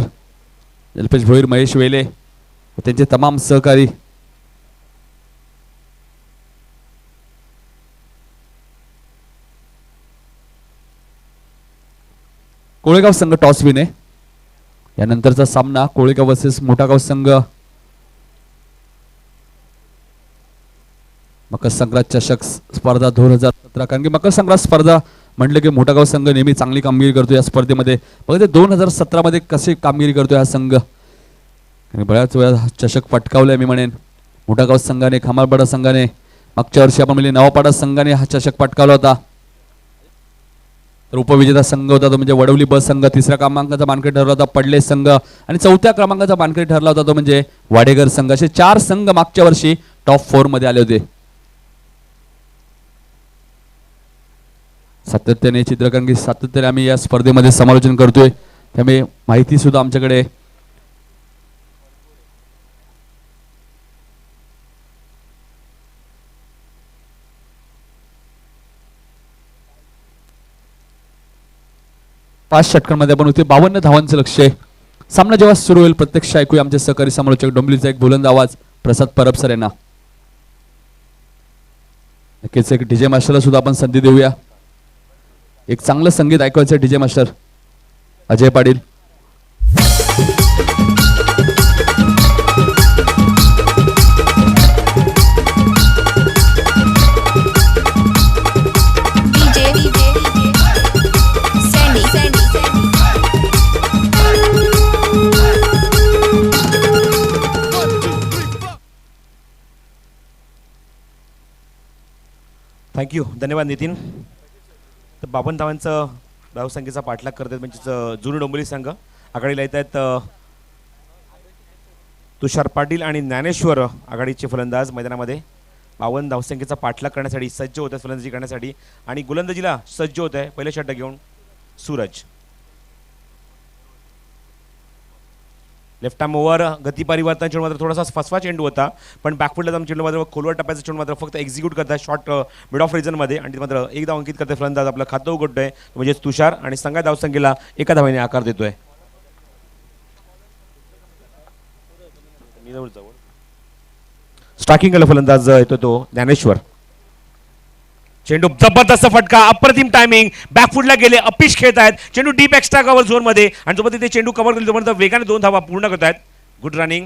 जलपेश भोईर, महेश वेले व त्यांचे तमाम सहकारी. कोळेगाव संघ टॉस विन आहे. यानंतरचा सामना कोळेगाव वर्सेस मोठागाव संघ मकर संक्रांत चषक स्पर्धा 2017. कारण की मकर संक्रांत स्पर्धा म्हटलं की मोठागाव संघ नेहमी चांगली कामगिरी करतो या स्पर्धेमध्ये. बघा ते 2017 मध्ये कशी कामगिरी करतो हा संघ. आणि बऱ्याच वेळा हा चषक पटकावलाय मी म्हणेन मोठागाव संघाने, खमारपाडा संघाने. मागच्या वर्षी आपण म्हणजे नवापाडा संघाने हा चषक पटकावला होता. तर उपविजेता संघ होता तो म्हणजे वडवली ब संघ. 3ऱ्या क्रमांकाचा मानकरी ठरला होता पडले संघ आणि 4थ्या क्रमांकाचा मानकरी ठरला होता तो म्हणजे वाडेगर संघ. असे 4 संघ मागच्या वर्षी टॉप 4 मध्ये आले होते. सातत्याने चित्रकरण सातत्याने आम्ही या स्पर्धेमध्ये समालोचन करतोय, त्यामुळे माहिती सुद्धा आमच्याकडे. पाच षटकांमध्ये आपण होते 52 धावांचं लक्ष आहे. सामना जेव्हा सुरू होईल प्रत्यक्ष ऐकूया आमचे सहकारी समालोचक डोंबिवलीचा एक बुलंद आवाज प्रसाद परब सर यांना. नक्कीच एक डीजे मास्टरला सुद्धा आपण संधी देऊया. एक चांगलं संगीत ऐकवायचं DJ master Ajay Patil. Thank you, धन्यवाद नितीन. तर 52 धावांचं धावसंख्येचा पाठलाग करतात म्हणजेच जुनी डोंबिवली संघ. आघाडीला येत आहेत तुषार पाटील आणि ज्ञानेश्वर आघाडीचे फलंदाज मैदानामध्ये 52 धावसंख्येचा पाठलाग करण्यासाठी सज्ज होत आहेत, फलंदाजी करण्यासाठी. आणि गोलंदाजीला सज्ज होत आहे पहिल्या षटक घेऊन सूरज. लेफ्ट आर्म ओव्हर गती परिवर्तन चेंडू मात्र थोडासा फसवा चेंडू होता, पण बॅकफुटला जाऊन चेंडू मात्र खोलवर टप्प्याचा चेंडू मात्र फक्त एक्झिक्यूट करतात शॉर्ट मिड ऑफ रिजनमध्ये आणि ते मात्र एक धाव अंकित करते फलंदाज. आपलं खातं उघडतोय म्हणजे तुषार आणि संघा धावसंख्येला एका धावाने आकार देतोय. स्ट्रायकिंग केला फलंदाज येतो तो ज्ञानेश्वर. चेंडू जबरदस्त फटका, अप्रतिम टायमिंग, बॅकफुटला गेले, अपिश खेळत आहेत. चेंडू डीप एक्स्ट्रा कव्हर झोन मध्ये आणि जोपर्यंत ते चेंडू कव्हर केले तोपर्यंत वेगाने 2 धावा पूर्ण करत आहेत. Good running.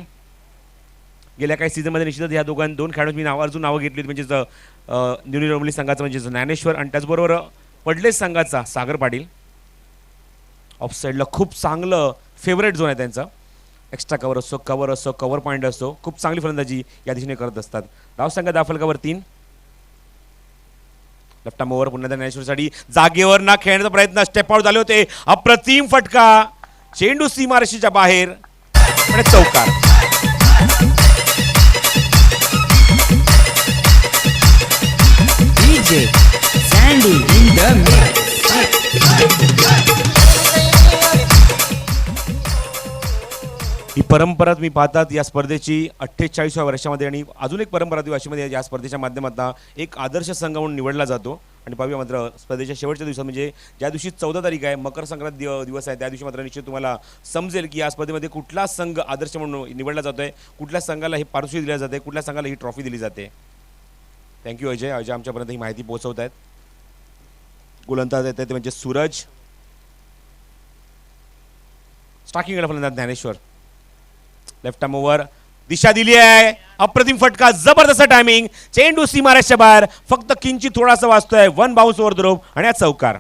गेल्या काही सीझनमध्ये निश्चितच या दोन खेळाडूंची अजून नावं घेतली म्हणजेच न्यू डोंबिवली संघाचं म्हणजे ज्ञानेश्वर आणि त्याचबरोबर पडलेच संघाचा सागर पाटील. ऑफ साईडला खूप चांगलं फेवरेट झोन आहे त्यांचा. एक्स्ट्रा कव्हर असो कव्हर पॉईंट असो, खूप चांगली फलंदाजी या दिशेने करत असतात. धावसंख्या संघ दाफलकावर 3. लेफ्ट आर्म ओव्हर पुन्हा ज्ञानेश्वरसाठी जागेवर ना खेळण्याचा प्रयत्न, स्टेप आउट झाले होते. अप्रतिम फटका, चेंडू सीमारेषेच्या बाहेर आणि चौकार. DJ Sandy in the mix. ही परंपरा तुम्ही पाहतात या स्पर्धेची 48व्या वर्षामध्ये आणि अजून एक परंपरा दिवशीमध्ये या स्पर्धेच्या माध्यमातून एक आदर्श संघ म्हणून निवडला जातो. आणि पाहूया मात्र स्पर्धेच्या शेवटच्या दिवसात म्हणजे ज्या दिवशी 14 तारीख आहे मकर संक्रांत दिवस आहे त्या दिवशी मात्र निश्चित तुम्हाला समजेल की या स्पर्धेमध्ये कुठला संघ आदर्श म्हणून निवडला जातोय, कुठल्या संघाला ही पारितोषिक दिले जाते, कुठल्या संघाला ही ट्रॉफी दिली जाते. थँक्यू अजय आमच्यापर्यंत ही माहिती पोहोचवत आहेत. गोलंदाज येत ते म्हणजे सूरज. स्ट्रायकिंग फलंदाज ज्ञानेश्वर. लेफ्ट आर्म ओव्हर दिशा दिली आहे, अप्रतिम फटका, जबरदस्त टायमिंग, चेंडू सीमारेषेच्या बाहेर फक्त किंचित थोडासा वाजतोय. 1 बाउन्स ओव्हर द रोप आणि हा चौकार.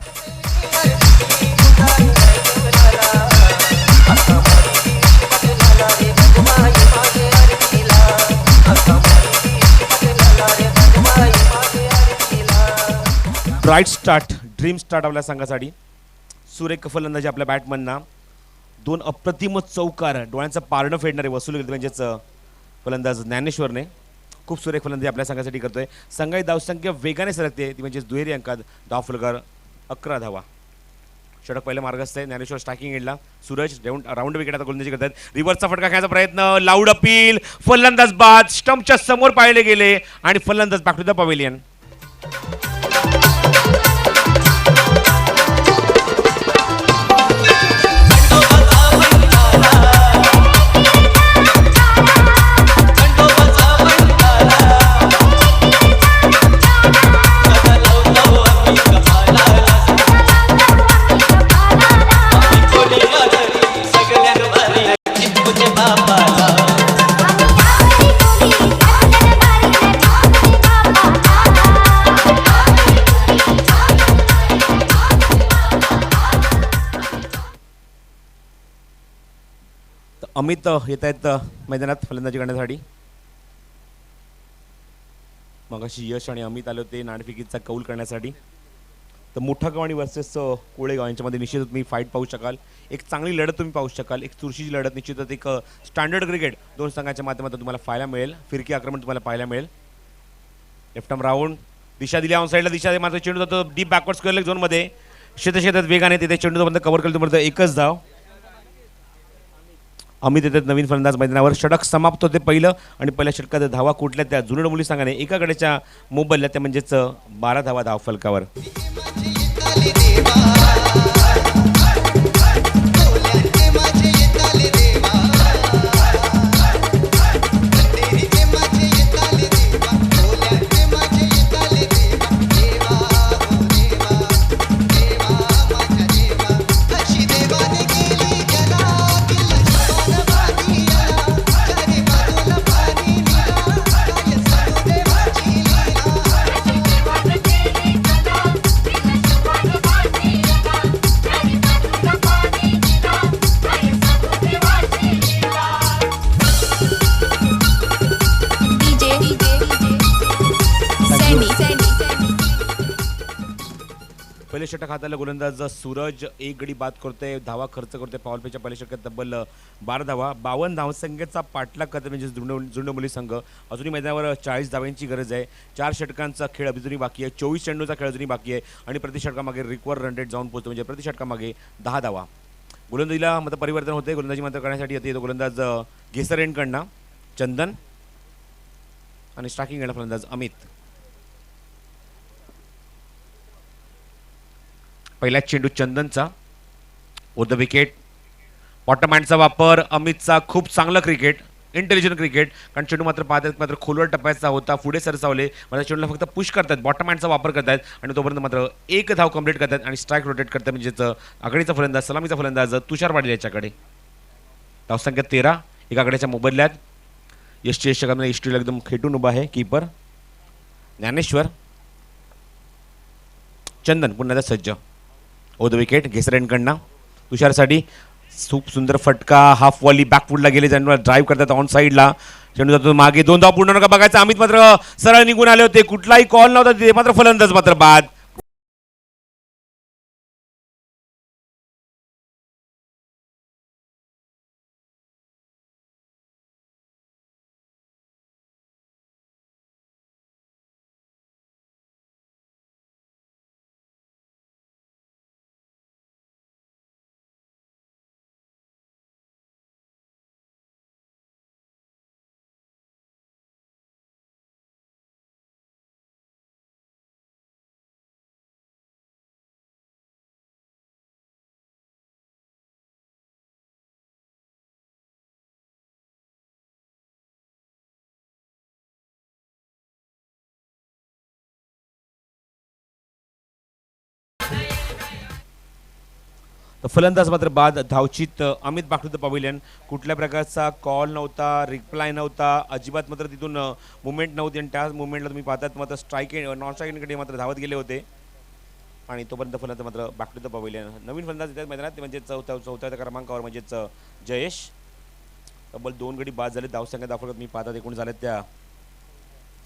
ब्राईट स्टार्ट, ड्रीम स्टार्ट आपल्या संघासाठी. सुरेख फलंदाजी आपल्या बॅटमनना. 2 अप्रतिम चौकार, डोळ्यांचं पारणं फेडणारे वसूल केले म्हणजेच फलंदाज ज्ञानेश्वरने खूप सुरेख फलंदाजी आपल्या संघासाठी करतोय. संघाची धावसंख्या वेगाने सरकते ती म्हणजे दुहेरी अंकात धाव फलकावर 11 धावा. षटक पहिल्या मार्गस्थ आहे. ज्ञानेश्वर स्ट्रायकिंग एंडला. सूरज राऊंड विकेट आता गोलंदाजी करतात. रिव्हर्सचा फटका खेळायचा प्रयत्न. Loud appeal. फलंदाज बाद. स्टंपच्या समोर पाहिले गेले आणि फलंदाज back to the pavilion. Amit येत आहेत मैदानात फलंदाजी करण्यासाठी. मगाशी यश आणि अमित आले होते नाणेफेकीचा कौल करण्यासाठी. तर मोठा गाव वर्सेस कोळेगाव यांच्यामध्ये निश्चितच तुम्ही फाईट पाहू शकाल. एक चांगली लढत तुम्ही पाहू शकाल. एक चुरशीची लढत निश्चितच एक स्टँडर्ड क्रिकेट दोन संघांच्या माध्यमातून तुम्हाला पाहायला मिळेल. फिरकी आक्रमण तुम्हाला पाहायला मिळेल. लेफ्ट आर्म राऊंड दिशा दिली ऑन साईडला. दिशा मात्र चेंडू जातो डीप बॅकवर्ड स्क्वेअर लेग झोनमध्ये. शेतात वेगाने तिथे चेंडू बंद कव्हर केलं तुम्हाला एकच धाव. अमित येतात नवीन फलंदाज मैदानावर. षटक समाप्त होते पहिलं आणि पहिल्या षटकात धावा कुठल्या त्या जुनं मुली संघाने एका गड्याच्या मोबाईलला त्या म्हणजेच 12 धावा धाव फलकावर. पहिले षटक हाताला गोलंदाज सूरज एक गडी बाद करतोय. धावा खर्च करतोय. पॉवरप्लेच्या पहिल्या षटकात तब्बल 12 धावा. 52 धावसंख्येचा पाठलाग करते म्हणजे जुंडमुली संघ. अजूनही मैदानावर 40 धावांची गरज आहे. 4 षटकांचा खेळ अजूनही बाकी आहे. 24 चेंडूचा खेळ अजूनही बाकी आहे आणि प्रति षटकामागे रिक्वर रन रेट जाऊन पोहोचतो म्हणजे प्रति षटकामागे 10 धावा. गोलंदाजीला मत परिवर्तन होते. गोलंदाजी मात्र करण्यासाठी येतो गोलंदाज घेसरेंकडनं चंदन आणि स्ट्रायकिंग करणार फलंदाज अमित. पहिला चेंडू चंदनचा ओव्हर द विकेट. बॉटम हँडचा वापर. अमितचा खूप चांगलं क्रिकेट. Intelligent cricket. कारण चेंडू मात्र पाहतात मात्र खोलवर टप्प्याचा होता. पुढे सरसावले मात्र चेंडूला फक्त पुश करतात. बॉटम हँडचा वापर करतात आणि तोपर्यंत मात्र एक धाव कंप्लीट करतात आणि स्ट्राईक रोटेट करतात म्हणजेच आघाडीचा फलंदाज सलामीचा फलंदाज तुषार पाटील याच्याकडे. धावसंख्या 13 एका आघाडीच्या मोबदल्यात. यशची यशकामध्ये इष्टीला एकदम खेटून उभा आहे कीपर ज्ञानेश्वर. चंदन पुन्हा सज्ज. ओव्हर द विकेट घेसरेंकडनं तुषारसाठी. खूप सुंदर फटका. हाफ वॉली बॅकफुटला गेले. चेंडूला ड्राईव्ह करतात ऑन साईडला. चेंडू जातो मागे. 2 धाव पूर्ण नका बघायचा. अमित मात्र सरळ निघून आले होते. कुठलाही कॉल नव्हता तिथे मात्र फलंदाज मात्र बाद. फलंदाज मात्र बाद. धावचित Amit back to the pavilion. कुठल्या प्रकारचा कॉल नव्हता. रिप्लाय नव्हता. अजिबात मात्र तिथून मुवमेंट नव्हती आणि त्या मुवमेंटला तुम्ही पाहतात मात्र स्ट्राईक नॉन स्ट्राईककडे मात्र धावत गेले होते आणि तोपर्यंत फलंदाज मात्र बॅक टू द पवेलियन. नवीन फलंदाज येतात मैदानात म्हणजे चौथ्या क्रमांकावर म्हणजेच जयेश. तब्बल 2 गडी बाद झाले. धावसंख्या दाखवत मी पाहतात एकूण झाल्यात त्या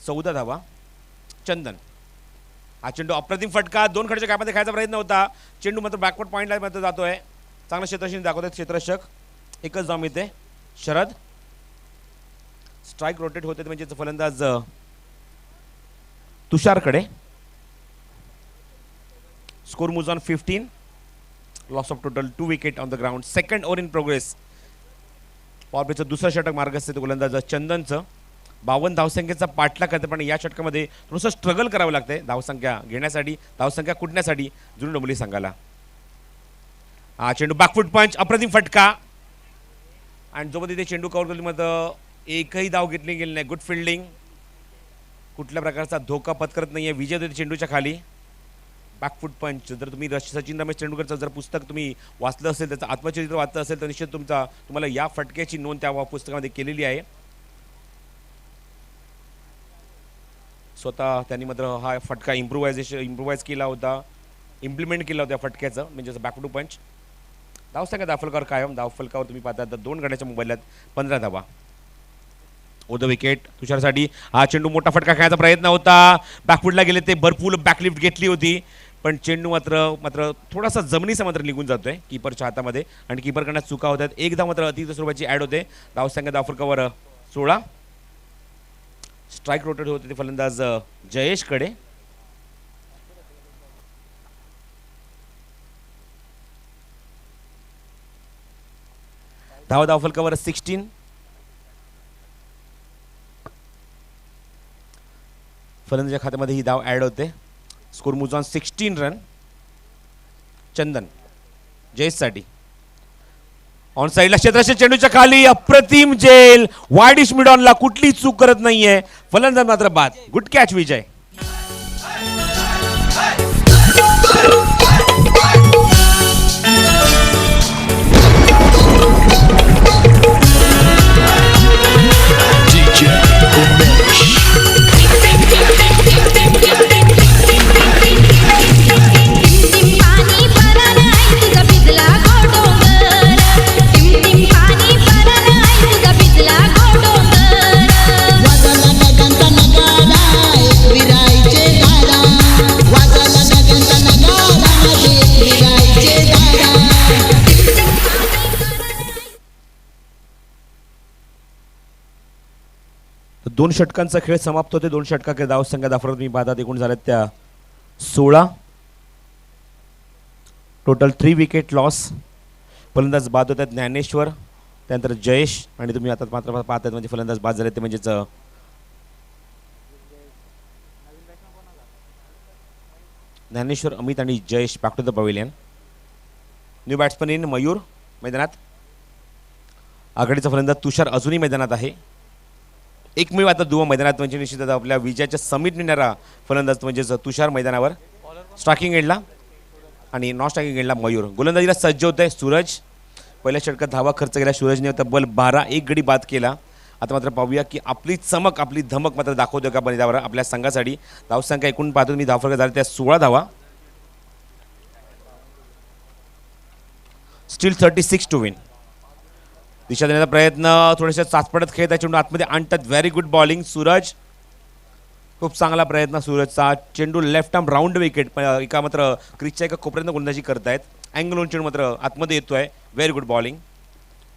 14 धावा. चंदन हा चेंडू अप्रतिम फटका. 2 खडच्या गॅपमध्ये खायचा प्रयत्न होता. चेंडू मात्र बॅकवर्ड पॉईंटला मात्र जातोय. चांगलं क्षेत्ररक्षण दाखवतात क्षेत्ररक्षक. एकच धाव मिळते. शरद स्ट्राईक रोटेट होते म्हणजे फलंदाज तुषारकडे. Score moves on 15. Loss of total 2 wicket on the ground. Second over in progress. Power प्लेचं दुसरं षटक मार्गस्थ आहे गोलंदाज चंदनचं. 52 धावसंख्येचा पाठलाग करते, पण या षटकामध्ये थोडंसं स्ट्रगल करावं लागतंय धावसंख्या घेण्यासाठी, धावसंख्या कुटण्यासाठी जुनी डोंबिवली संघाला. हा चेंडू बॅकफूट पंच, अप्रतिम फटका, आणि जोपर्यंत ते चेंडू कव्हर केल्यामध्ये एकही धाव घेतली गेली नाही. गुड फिल्डिंग, कुठल्या प्रकारचा धोका पत्करत नाहीये. विजय होते चेंडूच्या खाली. बॅकफूट पंच. जर तुम्ही सचिन रमेश तेंडुलकरचं जर पुस्तक तुम्ही वाचलं असेल, त्याचं आत्मचरित्र वाचलं असेल, तर निश्चित तुम्हाला या फटक्याची नोंद त्या पुस्तकामध्ये केलेली आहे. स्वतः त्यांनी मात्र हा फटका इम्प्रुव्हाइज केला होता, इम्प्लिमेंट केला होता या फटक्याचं, म्हणजे बॅकफूट पंच. धावसंख्या दाफलकावर कायम. धावफलकावर तुम्ही पाहता तर 2 गड्याच्या मोबाईलात 15 धावा. ओ द विकेट तुषारसाठी. हा चेंडू मोठा फटका खेळायचा प्रयत्न होता. बॅकफुटला गेले ते, भरपूर बॅकलिफ्ट घेतली होती, पण चेंडू मात्र थोडासा जमिनीचा मात्र निघून जातोय कीपरच्या हातामध्ये, आणि कीपरकडनं चुका होतात. एकदा मात्र अति स्वरूपाची ॲड होते. धावसंख्या दाफलकावर 16. स्ट्राईक रोटेट होते ते फलंदाज जयेशकडे. धावफलकावर 16. फलंदाजाच्या खात्यामध्ये ही धाव ॲड होते. Score moves on 16 run. Chandan जयेशसाठी. ऑन साईडला क्षेत्ररक्षक चेंडूच्या खाली, अप्रतिम जेल. वाईडिश मिडॉनला कुठली चूक करत नाहीये फलंदाज मात्र बाद. गुड कॅच विजय. टिम पाणी परान आई तुझा भिजला गोडोंगर. टिम पाणी परान आई तुझा भिजला गोडोंगर. वाजाला नगांचा नगारा एक विराईचे दारा. वाजाला नगांचा नगारा एक विराईचे दारा. दोन षटकांचा खेळ समाप्त होते. 2 षटकांच्या धावसंख्या दाफरत मी पाहतात एकूण झाल्यात त्या 16. Total 3 wicket loss. फलंदाज बाद होतात ज्ञानेश्वर, त्यानंतर जयेश, आणि तुम्ही आता मात्र पाहतात म्हणजे फलंदाज बाद झाले ते म्हणजेच ज्ञानेश्वर, अमित आणि Jayesh back to the pavilion. New batsman in Mayur मैदानात. आघाडीचा फलंदाज तुषार अजूनही मैदानात आहे. एकमेव आता दुवा मैदानात म्हणजे निश्चितच आपल्या विजयाच्या समीप नेणारा फलंदाज म्हणजेच तुषार मैदानावर. स्ट्रायकिंग एंडला आणि नॉन स्ट्रायकिंग एंडला मयूर. गोलंदाजीला सज्ज होत आहे सूरज. पहिल्या षटकात धावा खर्च केला सूरजने, तब्बल 12. 1 गडी बाद केला. आता मात्र पाहूया की आपली चमक, आपली धमक मात्र दाखवतोय का बनेदावर आपल्या संघासाठी. धावसंख्या एकूण पाहतो मी धावफलक झाले त्या 16 धावा. Steel 36 to win. दिशा देण्याचा प्रयत्न, थोडेसे चाचपडत खेळत आहे, चेंडू आतमध्ये आणतात. Very good bowling Suraj. खूप चांगला प्रयत्न सूरजचा. चेंडू लेफ्ट आर्म राऊंड विकेट, एका मात्र क्रिजच्या एका कोपऱ्यानं गोलंदाजी करतायत. अँगल चेंडू मात्र आतमध्ये येतोय. Very good bowling.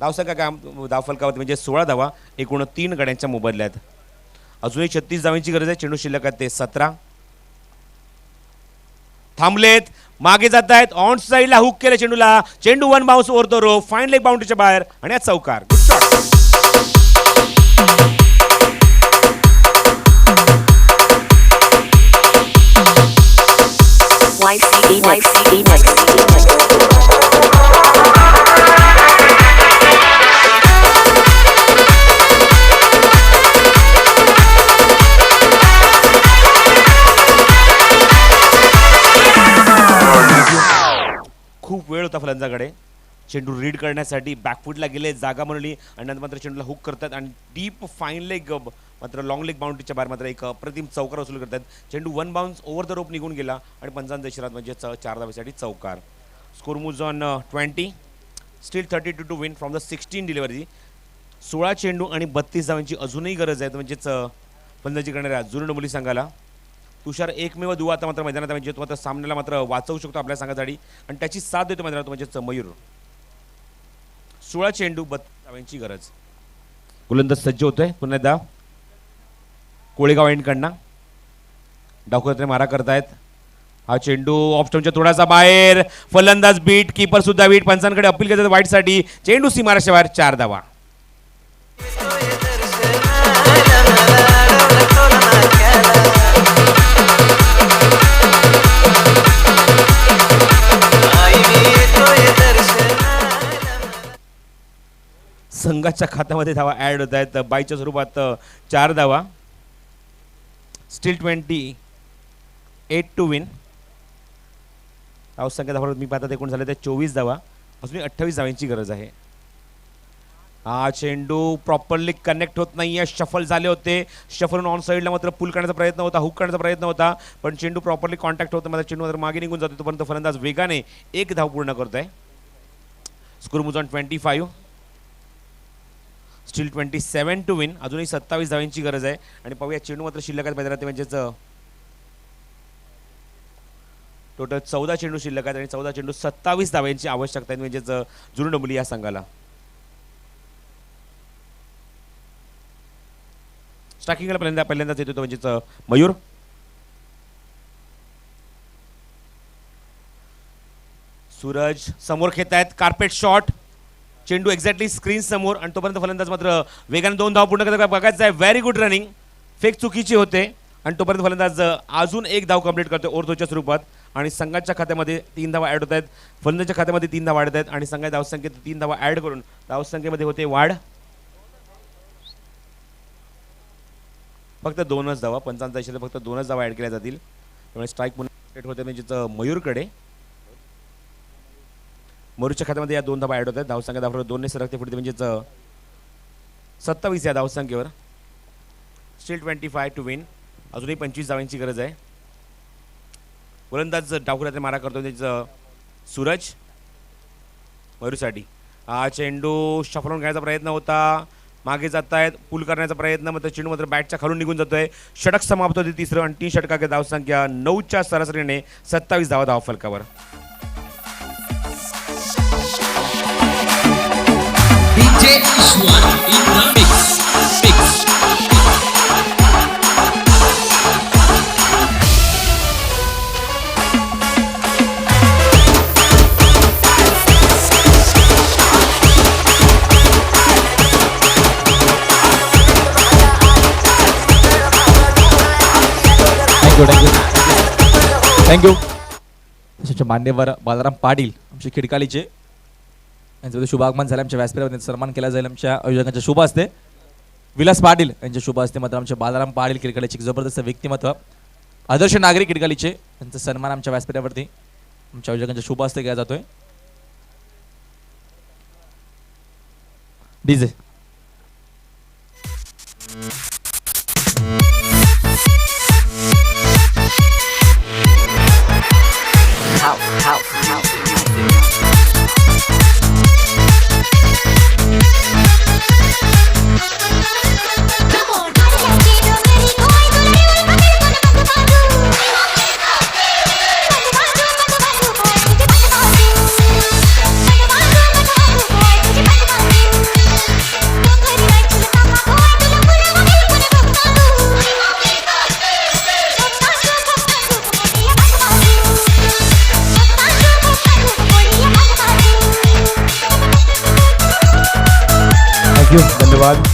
धावसंख्या काय धावफलकावरती म्हणजे 16 धावा. एकूण 3 गड्यांच्या मोबदल्यात. अजूनही 36 धावांची गरज आहे. चेंडू शिल्लक आहेत ते 17. थांबलेत, मागे जात आहेत. ऑन साईडला हुक केलं चेंडूला. चेंडू 1 bounce over the row. Fine leg बाउंड्रीच्या बाहेर आणि या चौकार. Good shot. YCD next. खूप वेळ होता फलंदाजाकडे चेंडू रीड करण्यासाठी. बॅकफुटला गेले, जागा बनवली, आणि नंतर मात्र चेंडूला हुक करतात आणि डीप फाईन लेग मात्र लॉंग लेग बाउंड्रीच्या बाहेर मात्र एक अप्रतिम चौकार वसूल करतात. चेंडू 1 बाउन्स ओव्हर द रोप निघून गेला आणि पंचांत इशारात म्हणजे 4 धावेसाठी चौकार. Score moves on 20. Still 32 to win from the 16 delivery. 16 चेंडू आणि 32 धावांची अजूनही गरज आहे म्हणजेच फलंदाजी करणाऱ्या जुनी डोंबिवली संघाला. तुषार एकमेव दुवा आता मात्र मैदानात म्हणजे तो मात्र सामन्याला मात्र वाचवू शकतो आपल्या संघासाठी, आणि त्याची साथ देतो मैदानात म्हणजेच मयूर. 16 चेंडू 32 धावांची गरज. गोलंदाज सज्ज होतोय पुन्हा एकदा कोळेगाव एंडकडनं डावखुरात्रे मारा करतायत. हा चेंडू ऑफस्टमच्या थोडासा बाहेर, फलंदाज बीट, कीपर सुद्धा बीट, पंचांकडे अपील करतात वाईटसाठी. चेंडू सीमारेषेच्या बाहेर, 4 धावा. संघाच्या खात्यामध्ये धावा ऍड होत आहेत बाईच्या स्वरूपात 4 धावा. Still 28 to win. धावसंख्या धावा मी पाहतात एकूण झाले ते 24 धावा. अजून 28 धावांची गरज आहे. हा चेंडू प्रॉपरली कनेक्ट होत नाहीये, शफल झाले होते. शफलून ऑन साईडला मात्र पुल करण्याचा प्रयत्न होता, हुक करण्याचा प्रयत्न होता, पण चेंडू प्रॉपरली कॉन्टॅक्ट होतं. मात्र चेंडू मात्र मागे निघून जातो. तोपर्यंत फलंदाज वेगाने 1 धाव पूर्ण करतोय. Score moves on 25. Still 27 to win. अजूनही 27 धावांची गरज आहे. आणि पाहूया चेंडू मात्र शिल्लक आहेत मैदानात, म्हणजेच टोटल 14 चेंडू शिल्लक आहेत आणि 14 चेंडू 27 धावांची आवश्यकता आहे, म्हणजेच जुनू डोंबिवली या संघाला. स्टार्टिंगला पहिल्यांदाच येतो म्हणजेच मयूर. सूरज समोर खेळत आहेत, कार्पेट शॉट. चेंडू एक्झॅक्टली स्क्रीन समोर आणि तोपर्यंत फलंदाज मात्र वेगाने 2 धाव पूर्ण करत बघायचं आहे. Very good running. फेक चुकीची होते आणि तोपर्यंत फलंदाज अजून 1 धाव कंप्लीट करतो ओर्थोच्या स्वरूपात. आणि संघाच्या खात्यामध्ये 3 धावा ऍड होत आहेत. फलंदाजच्या खात्यामध्ये 3 धावा ऍड होत आहेत आणि संघाच्या धावसंख्येत 3 धावा ऍड करून धावसंख्येमध्ये होते वाढ. फक्त 2च धावा, 85 फक्त 2च धावा ऍड केल्या जातील. त्यामुळे स्ट्राईक पुन्हा होते म्हणजेच मयूरकडे. मयूरच्या खात्यामध्ये या 2 धावा ऍड होत आहेत. धावसंख्या धावा 2 ने सरकते पुढे, म्हणजेच 27 या धावसंख्येवर. Steel 25 to win. अजूनही 25 धावांची गरज आहे. गोलंदाज डावखुरात्रे मारा करतो त्याचं सूरज मयूरसाठी. हा चेंडू शफलून घ्यायचा प्रयत्न होता, मागे जात आहेत, पूल करण्याचा प्रयत्न, मात्र चेंडू मात्र बॅटच्या खालून निघून जातोय. षटक समाप्त होते तिसरं आणि 3 षटकाच्या धावसंख्या 9च्या सरासरीने 27 धावा धाव फलकावर. DJ Ishwan in the mix. Thank you. तसेच मान्यवर बालाराम पाटील आमचे खिडकालीचे, यांचं शुभ आगमन झालं. आमच्या व्यासपीठावर सन्मान केला जाईल आमच्या आयोजकांच्या शुभ हस्ते. विलास पाटील यांच्या शुभ हस्ते मात्र आमचे बालाराम पाटील खिडकालीचे जबरदस्त व्यक्तिमत्व, आदर्श नागरिक खिडकालीचे, त्यांचा सन्मान आमच्या व्यासपीठावरती आमच्या आयोजकांच्या शुभ हस्ते केला जातोय. डीजे धन्यवाद.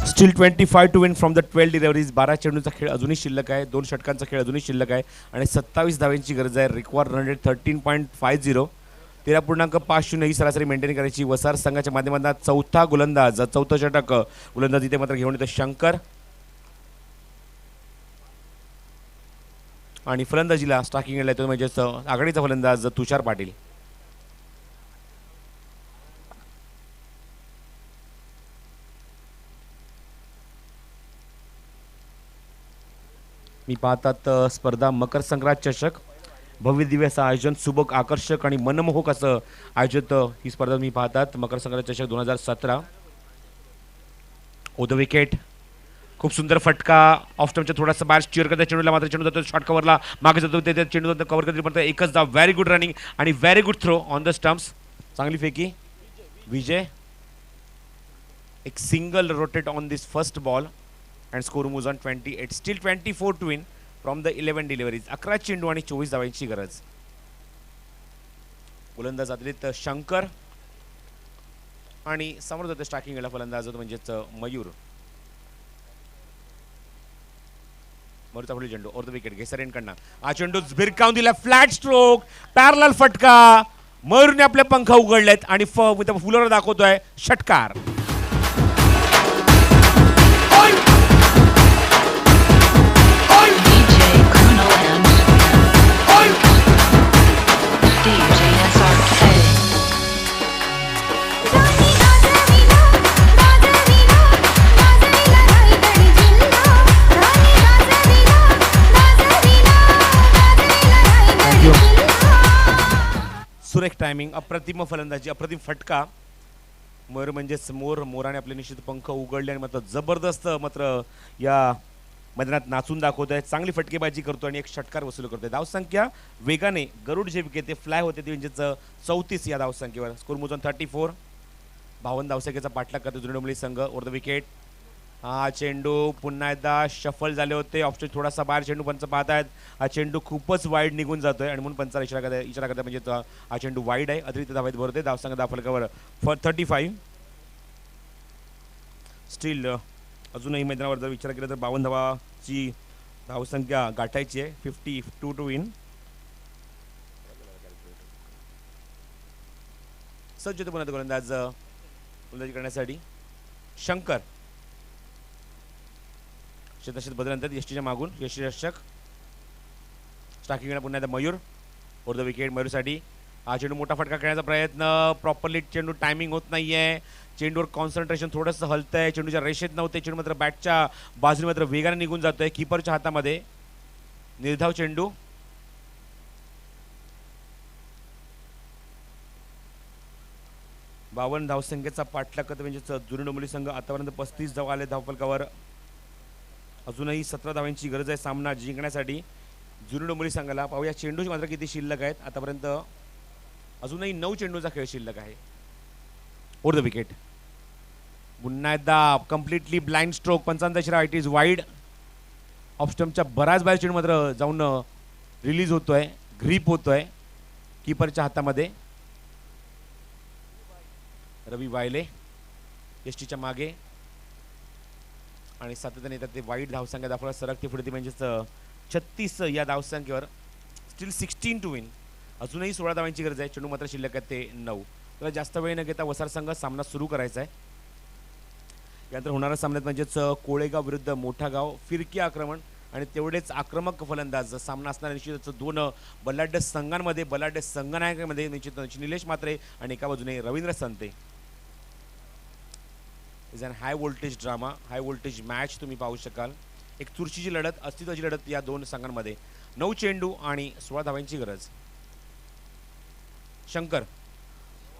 Still 25 to win from the 12 deliveries. 12 चेंडूचा खेळ अजूनही शिल्लक आहे, 2 षटकांचा खेळ अजूनही शिल्लक आहे आणि 27 धावांची गरज आहे. रिक्वायर्ड रन रेट 13.50, 13.50 ही सरासरी मेंटेन करायची. वसार संघाच्या माध्यमातून चौथा गोलंदाज, चौथं षटक गोलंदाज इथे मात्र घेऊन येतो शंकर. आणि फलंदाजीला स्टार्टिंगला येतो म्हणजेच आघाडीचा फलंदाज तुषार पाटील. मी पाहतात स्पर्धा मकर संक्रांत चषक, भव्य दिव्य असं आयोजन, सुबक आकर्षक आणि मनमोहक असं आयोजित ही स्पर्धा मी पाहतात. मकर संक्रांत चषक 2017. ओद विकेट, खूप सुंदर फटका. ऑफस्टमच्या थोडासा बाहेर स्टिअर करता चेंडूला, मात्र चेंडू जातो शॉर्ट कव्हरला, मागे जातो ते चेंडू कव्हर करतील पण एकच धाव. व्हेरी गुड रनिंग आणि very good throw on the stumps. चांगली फेकी विजय. एक single rotate on this first ball and score moves on 28. Still 24 to win from the 11 deliveries. 11 चेंडू आणि 24 धावांची गरज. गोलंदाज आदलीत शंकर आणि समोर जाते स्टार्किंग वेळेला फलंदाज होतो म्हणजेच मयूर. मयूरचा पुढील चेंडू ओव्हर द विकेट घेसरेंकडनं. हा चेंडू भिरकावून दिला. फ्लॅट स्ट्रोक, पॅरलल फटका. मयूरने आपले पंख उघडलेत आणि फुलर दाखवतोय षटकार. राणी गाजविला गाजविला गाजविला रायगड जिल्हा राणी गाजविला गाजविला गाजविला रायगड जिल्हा. सुरेख टायमिंग, अप्रतिम फलंदाजी, अप्रतिम फटका. मयूर म्हणजेच मोराने आपले निश्चित पंख उघडले आणि मात्र जबरदस्त मात्र या मैदानात नाचून दाखवत आहे. चांगली फटकेबाजी करतो आणि एक षटकार वसूल करतोय. धावसंख्या वेगाने गरुड जे विकेट फ्लाय होते ते म्हणजेच 34 या धावसंख्येवर. स्कोर मोजून 34. 52 धावसंख्येचा पाठलाग करतो जुने डोंबिवली संघ. Over the wicket. हा चेंडू पुन्हा एकदा शफल झाले होते. ऑप्शन थोडासा बाहेर चेंडू पंच पाहतायत. हा चेंडू खूपच वाईड निघून जातोय आणि म्हणून पंचाला इशारा करताय म्हणजे हा चेंडू वाईड आहे. अतिरिक्त धावात भरते. धावसंख्या धावफलकावर 35. स्टील अजूनही मैदानावर जर विचार केला तर 52 धावाची धावसंख्या गाठायची आहे. 52 टू विन. सज्ज होते पुन्हा गोलंदाज करण्यासाठी शंकर. शेताशेत बदलनंतर यष्टीच्या मागून यष्टीरक्षक. स्टार्किंगला पुन्हा एकदा मयूर. ओव्हर द विकेट मयूरसाठी. हा चेंडू मोठा फटका खेळण्याचा प्रयत्न. प्रॉपरली चेंडू टायमिंग होत नाहीये. चेंडूवर कॉन्सन्ट्रेशन थोडंसं हलतंय. चेंडूच्या रेषेत नव्हते. चेंडू मात्र बॅटच्या बाजूने मात्र वेगाने निघून जातोय. कीपरच्या हातामध्ये निर्धाव चेंडू. बावन्न धावसंख्येचा पाठलाग करतो म्हणजे जुने डोंबिवली संघ आतापर्यंत 35 धावा आले धावफलकावर. अजूनही 17 धावांची गरज आहे सामना जिंकण्यासाठी जुने डोंबिवली संघाला. पाहूया चेंडू मात्र किती शिल्लक आहेत. आतापर्यंत अजूनही 9 चेंडूचा खेळ शिल्लक आहे. Over the wicket. पुन्हा एकदा कम्प्लिटली ब्लाइंड स्ट्रोक. 55 इशारा. It is wide. ऑफ स्टंपच्या बराच बाहेर चेंडू मात्र जाऊन रिलीज होतोय. ग्रीप होतोय कीपरच्या हातामध्ये. रवी वायले एसटीच्या मागे आणि सातत्याने येतात ते वाईट धावसंख्या दाखवला सरकते पुढे ती म्हणजेच 36 या धावसंख्येवर. Steel 16 to win. अजूनही 16 धावांची गरज आहे. चेंडू मात्र शिल्लक आहे ते 9. त्याला जास्त वेळ न घेता वसार संघ सामना सुरू करायचा आहे. यानंतर होणाऱ्या सामन्यात म्हणजेच कोळेगाव विरुद्ध मोठा गाव. फिरकी आक्रमण आणि तेवढेच आक्रमक फलंदाज सामना असणाऱ्या निश्चितच 2 बलाढ्य संघांमध्ये. बलाढ्य संघनायकामध्ये निश्चित निलेश म्हात्रे आणि एका बाजूने Ravindra Sante. Is an high voltage drama, high voltage match तुम्ही पाहू शकाल. एक चुरशीची लढत, अस्तित्वाची लढत या 2 संघांमध्ये. 9 चेंडू आणि 16 धावांची गरज. शंकर.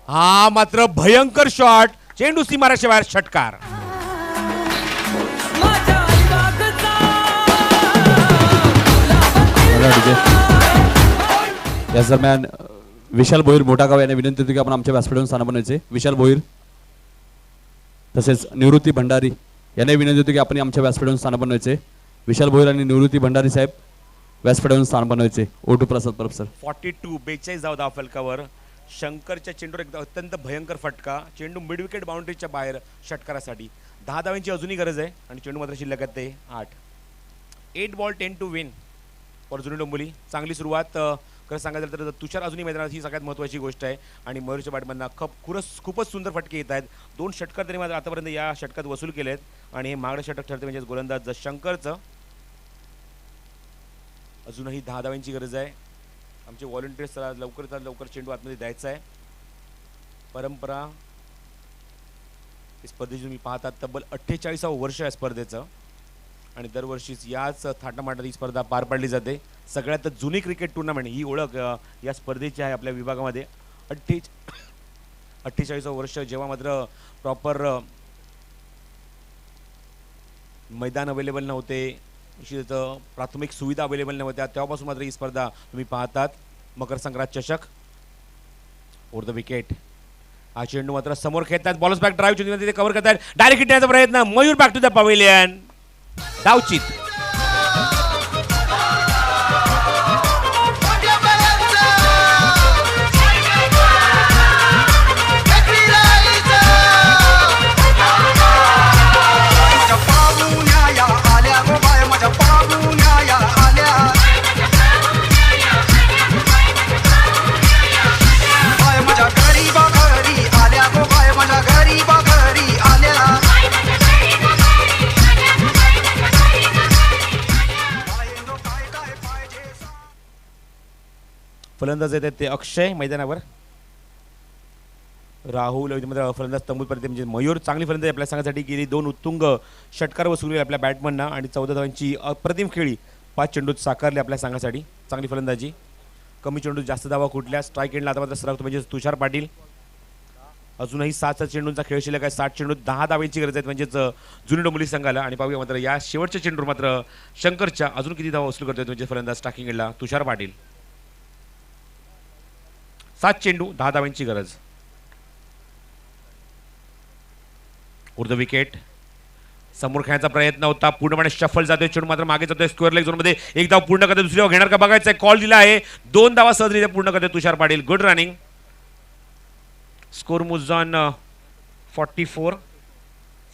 हा मात्र भयंकर शॉट. चेंडू सीमारेषे बाहेर. षटकार. या दरम्यान विशाल भोईर मोठागाव यांनी विनंती होती की आपण आमच्या व्यासपीठावरून स्थान बनवायचे. विशाल भोईर तसेच निवृत्ती भंडारी यांनी विनंती होती की आपण आमच्या व्यासपीठावरून स्थान बनवायचे. विशाल भोईर आणि निवृत्ती भंडारी साहेब व्यासपीठावरून स्थान बनवायचे. ओटू प्रसाद परब सर. 42 42 धाव धावफलकावर. शंकरच्या चेंडूवर एक अत्यंत भयंकर फटका. चेंडू मिड विकेट बाउंड्रीच्या बाहेर षटकारासाठी. 10 धावांची अजूनही गरज आहे आणि चेंडू मात्र शिल्लक आहे ते 8. 8 बॉल 10 टू विन फॉर जुनी डोंबिवली. चांगली सुरुवात. खरं सांगायचं तर तुषार अजूनही मैदानात ही सगळ्यात महत्त्वाची गोष्ट आहे आणि मयूरच्या बॅटमधनं खूपच सुंदर फटके येत आहेत. 2 षटकार तरी मात्र आतापर्यंत या षटकात वसूल केले आहेत आणि हे मागडं षटक ठरते म्हणजे गोलंदाज शंकरचं. अजूनही 10 धावांची गरज आहे. आमचे व्हॉलंटियर्स लवकर चेंडू आतमध्ये द्यायचा आहे. परंपरा स्पर्धेची तुम्ही पाहतात तब्बल 48वं वर्ष आहे स्पर्धेचं आणि दरवर्षीच याच थाटामाटात ही स्पर्धा पार पाडली जाते. सगळ्यात जुनी क्रिकेट टुर्नामेंट ही ओळख या स्पर्धेची आहे आपल्या विभागामध्ये. 48वं वर्ष. जेव्हा मात्र प्रॉपर मैदान अवेलेबल नव्हते, निश्चित प्राथमिक सुविधा अवेलेबल नव्हत्या, तेव्हापासून मात्र ही स्पर्धा तुम्ही पाहतात. मकर संक्रांत चषक. Over the wicket. हा चेंडू मात्र समोर खेळतात. बॉलच बॅक ड्राईव्ह तिथे कव्हर करतात. डायरेक्ट हिट प्रयत्न. Mayur back to the pavilion. धावचित. माझ्या पाहुण्या या आल्या गो बाय माझ्या पाहुण्या या आल्या बाय माझ्या गरीबा घरी आल्या गो बाय माझ्या गरीबा घरी आल्या बायनो काय काय पाहिजे फलंदाज येतात ते अक्षय मैदानावर. राहुल फलंदाज तंबूपर्यंत म्हणजे मयूर चांगली फलंदाजी आपल्या संघासाठी केली. 2 उत्तुंग षटकार वसुली आपल्या बॅटमनना आणि 14 धावांची अप्रतिम खेळी 5 चेंडूत साकारली आपल्या संघासाठी. चांगली फलंदाजी. कमी चेंडूत जास्त धावा कुठल्या. स्ट्राईक एंडला आता मात्र सरकतो म्हणजे तुषार पाटील. अजूनही 7 चेंडूंचा खेळ शिल्लक आहे. 60 चेंडूत 10 धावांची गरज आहे म्हणजेच जुनी डोंबिवली संघाला. आणि पाहूया मात्र या शेवटच्या चेंडूवर मात्र शंकरच्या अजून किती धावा वसूल करतोय म्हणजे फलंदाज स्ट्राईक एंडला तुषार पाटील. 7 चेंडू 10 धावांची गरज. उर्ध विकेट. समोर खेळण्याचा प्रयत्न होता. पूर्णपणे शफल जातोय. चेंडू मात्र मागे जातोय. स्क्वेअर लेग झोनमध्ये एक धाव पूर्ण करते. दुसरी धाव घेणार का बघायचं. कॉल दिला आहे. 2 धावा सहजरित्या पूर्ण करते Tushar Patil. Good running. Score moves on 44.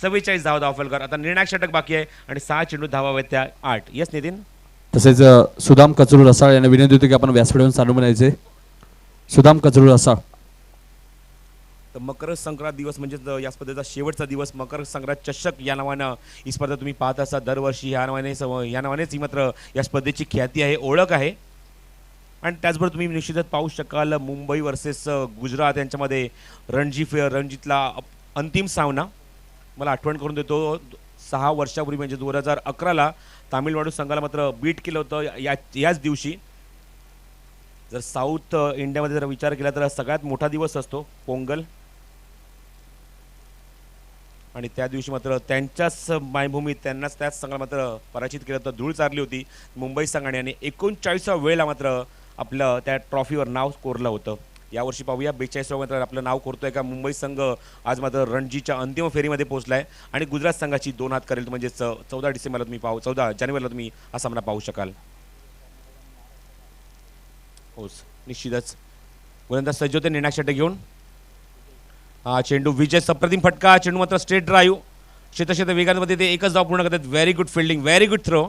44 धावा धावफलकर. आता निर्णायक षटक बाकी आहे आणि 6 चेंडू धावा आहेत त्या 8. येस नितीन. तसेच सुदाम कचरू रसाळ यांना विनंती होती की आपण व्यासपीठावरून चालू म्हणायचे. सुदाम कचरू रसाळ. तर मकर संक्रांत दिवस म्हणजे या स्पर्धेचा शेवटचा दिवस. मकर संक्रांत चषक या नावानं ही स्पर्धा तुम्ही पाहत असा दरवर्षी. या नावानेच ही मात्र या स्पर्धेची ख्याती आहे, ओळख आहे. आणि त्याचबरोबर तुम्ही निश्चितच पाहू शकाल मुंबई वर्सेस गुजरात यांच्यामध्ये रणजीतला अंतिम सामना. मला आठवण करून देतो 6 वर्षापूर्वी म्हणजे 2011ला तामिळनाडू संघाला मात्र बीट केलं होतं याच दिवशी. जर साऊथ इंडियामध्ये जर विचार केला तर सगळ्यात मोठा दिवस असतो पोंगल. आणि त्या दिवशी मात्र त्यांच्याच मायभूमीत त्यांनाच त्याच संघाला मात्र पराजित केलं होतं. धूळ चारली होती मुंबई संघाने आणि 39व्या वेळेला मात्र आपलं त्या ट्रॉफीवर नाव कोरलं होतं. यावर्षी पाहूया 42व्या मात्र आपलं नाव कोरतोय का. मुंबई संघ आज मात्र रणजीच्या अंतिम फेरीमध्ये पोहोचलाय आणि गुजरात संघाची 2 हात करेल. म्हणजे 14 डिसेंबरला तुम्ही 14 जानेवारीला तुम्ही हा सामना पाहू शकाल. हो निश्चितच. गोलंदाज सज्ज होते निर्णायक षटक घेऊन. हा चेंडू विजय सप्रतिम फटका. चेंडू मात्र स्ट्रेट ड्राईव्ह. शेतशेत वेगांमध्ये ते एकच धाव पूर्ण करतात. Very good fielding, very good throw.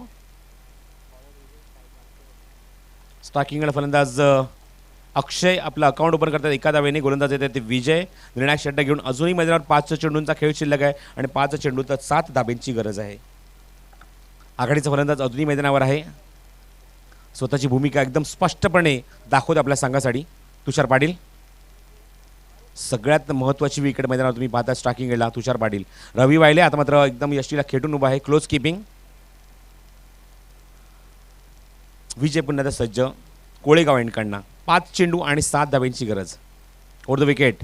स्ट्रायकिंगला फलंदाज अक्षय आपलं अकाउंट ओपन करतात एका धावेने. गोलंदाज येतात ते विजय. निर्णायक षटक घेऊन अजूनही मैदानावर 5 चेंडूंचा खेळ शिल्लक आहे आणि 5 चेंडूत 7 धाब्यांची गरज आहे. आघाडीचा फलंदाज अजूनही मैदानावर आहे. स्वतःची भूमिका एकदम स्पष्टपणे दाखवत आपल्या संघासाठी तुषार पाटील. सगळ्यात महत्त्वाची विकेट मैदानावर तुम्ही पाहता स्ट्रायकिंग गेला तुषार पाटील. रवी वायले आता मात्र एकदम यष्टीला खेटून उभा आहे. Close keeping. विजय पुन्हा सज्ज कोळेगाव एंडकडनं. 5 चेंडू आणि 7 धाब्यांची गरज. Over the wicket.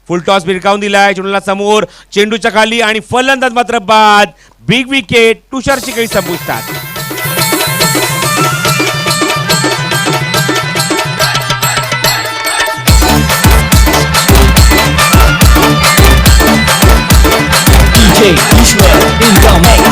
Full toss भिरकावून दिलाय. चेंडूला समोर. चेंडूच्या खाली आणि फलंदाज मात्र बाद. Big wicket. तुषारची काही संपुष्टात. ईश्वर in the mix.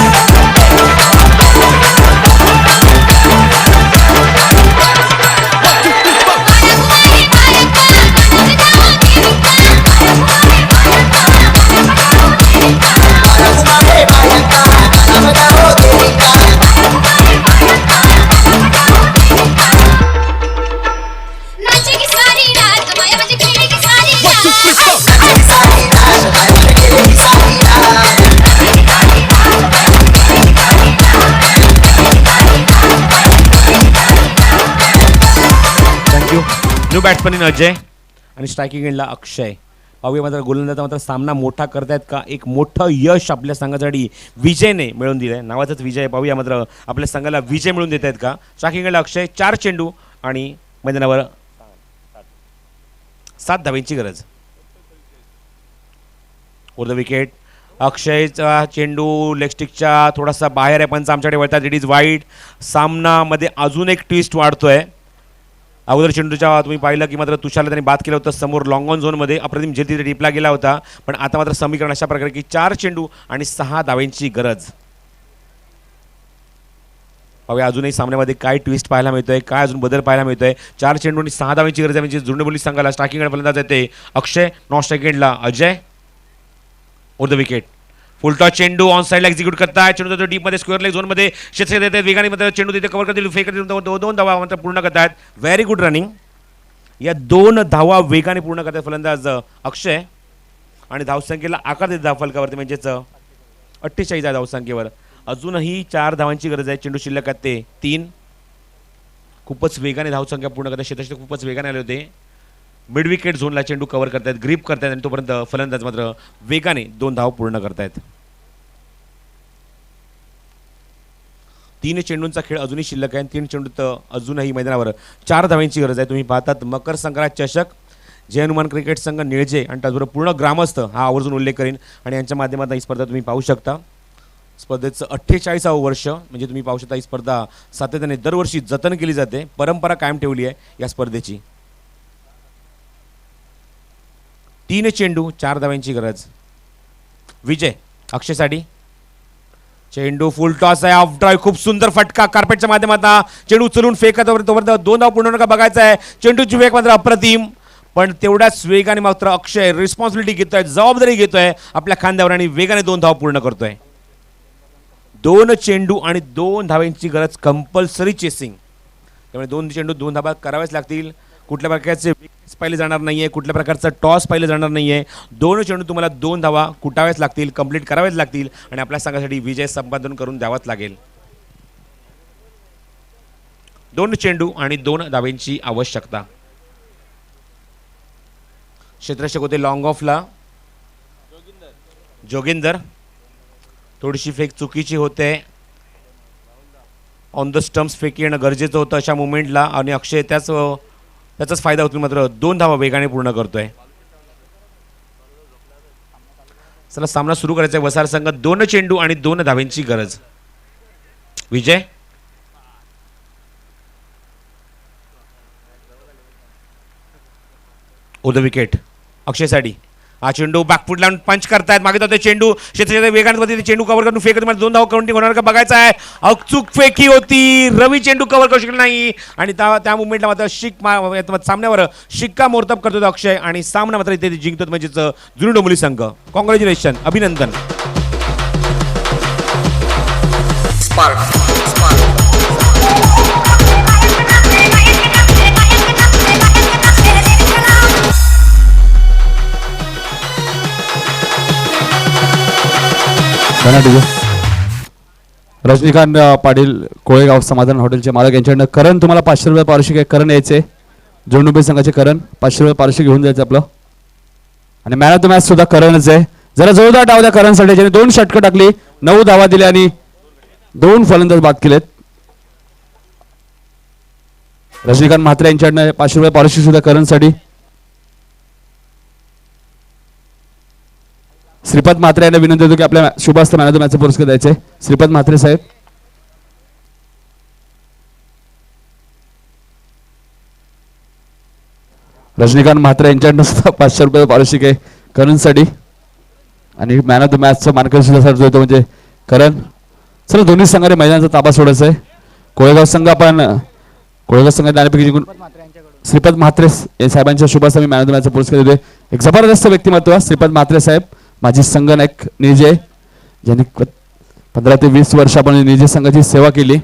नाचे की सारी रात माया म्हणजे खेळी की सारी thank you. New batsman in Ajay आणि स्ट्रायकिंग एंडला अक्षय. पाहूया मात्र गोलंदाजा मात्र सामना मोठा करतायत का. एक मोठं यश आपल्या संघासाठी विजयने मिळवून दिलंय. नावाचाच विजय. पाहूया मात्र आपल्या संघाला विजय मिळवून देत आहेत का. स्ट्रायकिंग एंडला अक्षय. 4 चेंडू आणि मैदानावर 7 धाब्यांची गरज. Over the wicket. अक्षयचा चेंडू लेगस्टिकच्या थोडासा बाहेर आहे. पंच आमच्याकडे वळतात. It is wide. सामनामध्ये अजून एक ट्विस्ट वाढतोय. अगोदर चेंडूच्या तुम्ही पाहिलं की मात्र तुषारला त्यांनी बाद केलं होतं समोर लॉंग ऑन झोनमध्ये अप्रतिम झेल तिथे डीपला गेला होता. पण आता मात्र समीकरण अशा प्रकारे की 4 चेंडू आणि 6 धावांची गरज. पाहूया अजूनही सामन्यामध्ये काय ट्विस्ट पाहायला मिळतोय, काय अजून बदल पाहायला मिळतोय. 4 चेंडू आणि 6 धावांची गरज आहे म्हणजे जुळणेबोली संघाला स्ट्रायकिंग फलंदाज येते अक्षय, नॉन स्ट्रायकिंगला Ajay over the wicket. Full toss चेंडू ऑन साईडला एक्झिक्यूट करताय. चेंडू तो डीपमध्ये स्क्वेअर लेग झोनमध्ये क्षेत्र देतात वेगाने मात्र चेंडू तिथे कव्हर करतील फेक करतील 2 धावा मात्र पूर्ण करतात. Very good running. या 2 धावा वेगाने पूर्ण करतात फलंदाज अक्षय आणि धावसंख्येला आकार देत धाव फलकावरती म्हणजेच 48 धावसंख्येवर. अजूनही 4 धावांची गरज आहे. चेंडू शिल्लक आहेत ते 3. खूपच वेगाने धावसंख्या पूर्ण करतात. क्षेत्रक्षेत्र खूपच वेगाने आले होते. मिड विकेट झोनला चेंडू कव्हर करतायत, ग्रीप करतायत आणि तोपर्यंत फलंदाज मात्र वेगाने 2 धाव पूर्ण करतायत. 3 चेंडूंचा खेळ अजूनही शिल्लक आहे. 3 चेंडूत अजूनही मैदानावर 4 धावांची गरज आहे. तुम्ही पाहतात मकर संक्रांत चषक जय हनुमान क्रिकेट संघ निळजे आणि त्याचबरोबर पूर्ण ग्रामस्थ हा आवर्जून उल्लेख करेन आणि यांच्या माध्यमातून ही स्पर्धा तुम्ही पाहू शकता. स्पर्धेचं 48वे वर्ष म्हणजे तुम्ही पाहू शकता ही स्पर्धा सातत्याने दरवर्षी जतन केली जाते. परंपरा कायम ठेवली आहे या स्पर्धेची. 3 चेंडू 4 धावांची गरज. विजय अक्षयसाठी चेंडू फुल टॉस आहे. ऑफ ड्राईव्ह खूप सुंदर फटका कार्पेटच्या माध्यमातून चेंडू उचलून फेकत तोपर्यंत 2 धाव पूर्ण नका बघायचा आहे. चेंडूची वेग मात्र अप्रतिम पण तेवढ्याच वेगाने मात्र अक्षय रिस्पॉन्सिबिलिटी घेतोय, जबाबदारी घेतोय आपल्या खांद्यावर आणि वेगाने 2 धाव पूर्ण करतोय. 2 चेंडू आणि 2 धावांची गरज कंपल्सरी चेसिंग. त्यामुळे 2 चेंडू 2 धावा कराव्याच लागतील. कुठल्या प्रकारचे विकेट्स पाहिले जाणार नाहीये, कुठल्या प्रकारचा टॉस पाहिले जाणार नाहीये. 2 चेंडू तुम्हाला 2 धावा कुटाव्याच लागतील, कंप्लीट कराव्याच लागतील आणि आपल्या संघासाठी विजय संपादन करून द्यावाच लागेल. 2 चेंडू आणि 2 धावांची आवश्यकता. क्षेत्ररक्षक होते लॉंग ऑफला जोगिंदर. थोडीशी फेक चुकीची होते. ऑन द स्टम्प्स फेकी येणं गरजेचं होतं अशा मुवमेंटला आणि अक्षय त्याचाच फायदा होतो. मात्र 2 धावा वेगाने पूर्ण करतोय. चला सामना सुरू करायचा आहे. वसार संघ 2 चेंडू आणि 2 धावांची गरज. विजय ओ द विकेट अक्षयसाठी. हा चेंडू बॅकफूट लावून पंच करतायत. मागे जातो चेंडू क्षेत्राच्या वेगाने चेंडू कव्हर करून फेक 2 धाव काउंटिंग होणार का बघायचा आहे. अचूक फेकी होती. रवी चेंडू कव्हर करू शकला नाही आणि त्या मुवमेंटला मात्र सामन्यावर शिक्का मोर्तब करतो अक्षय आणि सामना मात्र इथे जिंकतो म्हणजेच जुनी डोंबिवली संघ. कॉंग्रॅच्युलेशन, अभिनंदन. रजनीकांत पाटील कोळेगाव समाधान हॉटेलचे मालक यांच्याकडनं करण तुम्हाला 500 रुपये पारितोषिक आहे. करण यायचे जोडणुबे संघाचे करण 500 रुपये पारितोषिक घेऊन जायचं आपलं. आणि मॅन ऑफ द मॅच सुद्धा करणच आहे. जरा जोरदार डाव द्या करणसाठी ज्याने 2 षटकं टाकली, 9 धावा दिल्या आणि 2 फलंदाज बाद केलेत. रजनीकांत म्हात्रे यांच्याकडनं 500 रुपये पारितोषिक सुद्धा करणसाठी. श्रीपद म्हात्रे यांना विनंती होतो की आपल्या शुभास्थ मॅन ऑफ द मॅचचा पुरस्कार द्यायचे. श्रीपद म्हात्रे साहेब. रजनीकांत म्हात्रे यांच्याकडनं सुद्धा 500 रुपये पारितोषिक आहे करणसाठी आणि मॅन ऑफ द मॅचचा मानकरी सुद्धा होतो म्हणजे करण. चला दोन्ही संघाने मैदानाचा ताबा सोडायचा आहे. कोळेगाव संघ नाणेफेकी जिंकून श्रीपद म्हात्रे साहेबांच्या शुभास्थ मी मॅन ऑफ द मॅचचा पुरस्कार देतोय. एक जबरदस्त व्यक्तिमत्व श्रीपद म्हात्रे साहेब, माजी संघनायक निजे, ज्यांनी 15 ते 20 वर्ष आपण निजे संघाची सेवा केली.